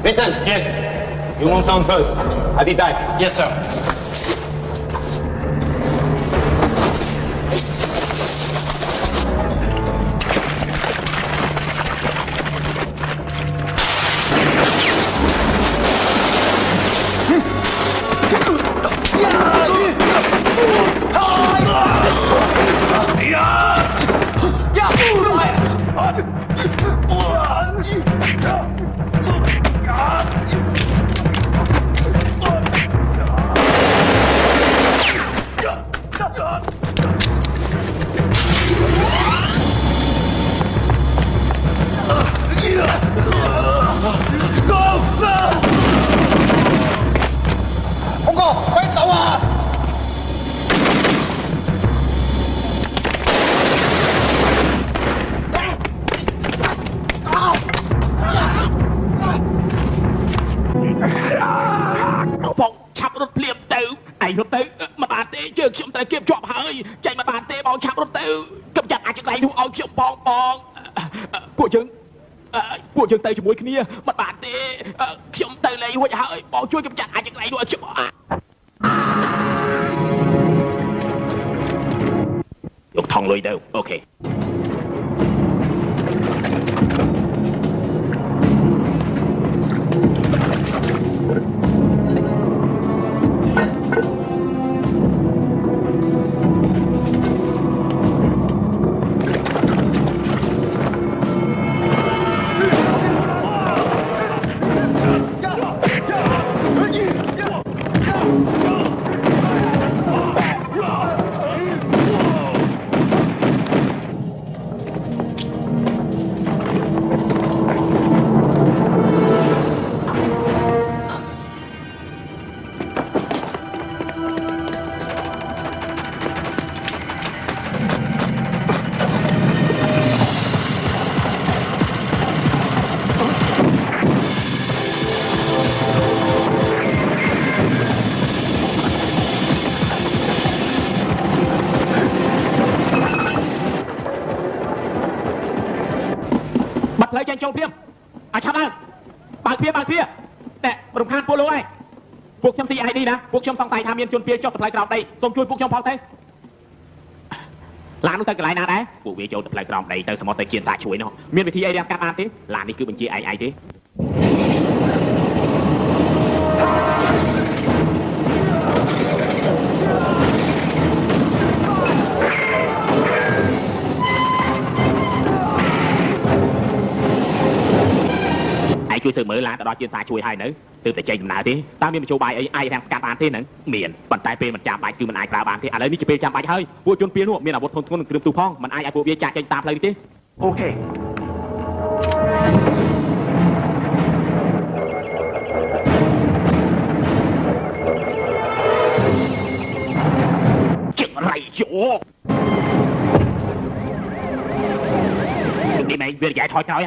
Vincent! Yes. You won't down first. I'll be back. Yes, sir.
Trong song tay tham miên chôn pia cho tập lại cào đây, xong chui phúc trong phong thế. Làm nó tới cái lại nào đấy, vụ việc cho tập lại cào đây, tới xem món tay chiên ta chuối nó, miên về thi ai đem cắt ăn thế, làm đi cứ bên chia ai thế. ជួយធ្វើមើលឡានទៅដល់ជាសាជួយហើយនៅទើបតែចេញដំណើរទេតើមានមជ្ឈបាយអីអាចរាំងកាត់បានទេហ្នឹងមានប៉ុន្តែពេលមិនចាំបាច់គឺមិនអាចប្រើបានទេឥឡូវនេះជាពេលចាំបាច់ហើយពួកជនពៀននោះមានអាវុធធនធ្ងន់និងគ្រឿងទូផងមិនអាចឲ្យពួកវាចាក់ចេញតាមផ្លូវនេះទេអូខេជារៃយោនេះមិនវាយាយថយក្រោយ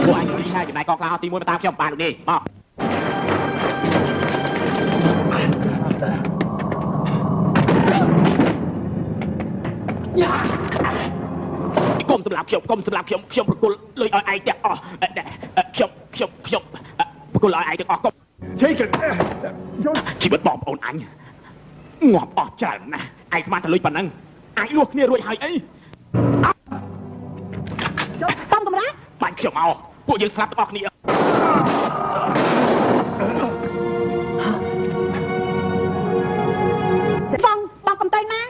ពួកអញរីហើយចំណាយកងក្លាទី1មកតាមខ្ញុំបានលោកនេះមកកុំសម្រាប់ខ្ញុំប្រគល់លុយឲ្យឯងទាំងអស់ខ្ញុំប្រគល់ឲ្យឯងទាំងអស់កុំ
Take it.
ជីវិតបងប្អូនអញងាប់អស់ច្រើនណាស់ឯងស្មានតែលុយប៉ុណ្ណឹងអាចលួសគ្នារួចហើយអី
តំកម្រាស់
បាញ់ខ្ញុំមកពួកយើងស្លាប់ទាំងអស់គ្នា
បងកំទៅណា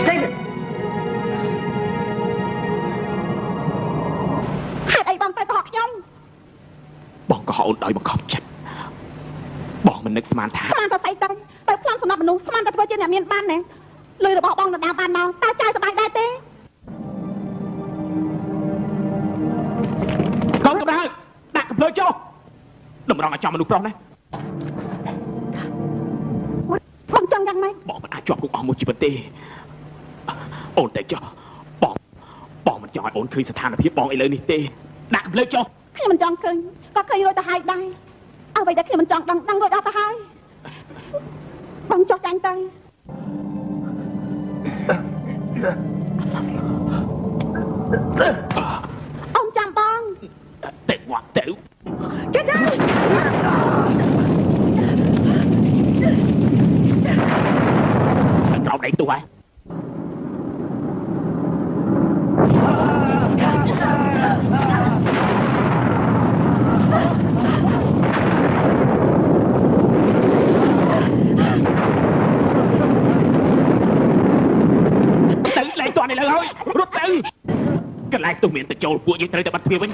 Take it.
ហេតុអីបងទៅកុហកខ្ញុំ
បងកុហកអូនដោយបង្ខំចិត្តបងមិននឹកស្មានថា
ស្មានតែស្អីទៅប្លន់សំណប់មនុស្សស្មានតែធ្វើជាអ្នកមានបានណាលុយរបស់បងដណ្ដើមបានមកតើចាយសប្បាយដែរទេ
កូនកំដៅដាក់កំភ្លើងចុះតម្រង់ឲ្យចំមនុស្សប្រុសណា
បងចង់យ៉ាងម៉េច
បងមិនអាចជាប់គុកអស់មួយជីវិតទេអូនតែចុះបងមិនចង់ឲ្យអូនឃើញស្ថានភាពបងឥឡូវនេះទេដាក់កំភ្លើងចុះ
ខ្ញុំមិនចង់ឃើញក៏ឃើញរួចទៅហើយដែរអ្វីដែលខ្ញុំមិនចង់ដឹងរួចអស់ទៅហើយបងចុះចាញ់ទៅអូនចាំបង
ទៅវត្តទៅ
Get down
ក្រោមដៃទូហើយនេះលើហើយរត់ទៅកន្លែងទុះមានទៅចូលពួកយើងត្រូវតែបាត់ទ្វារវិញ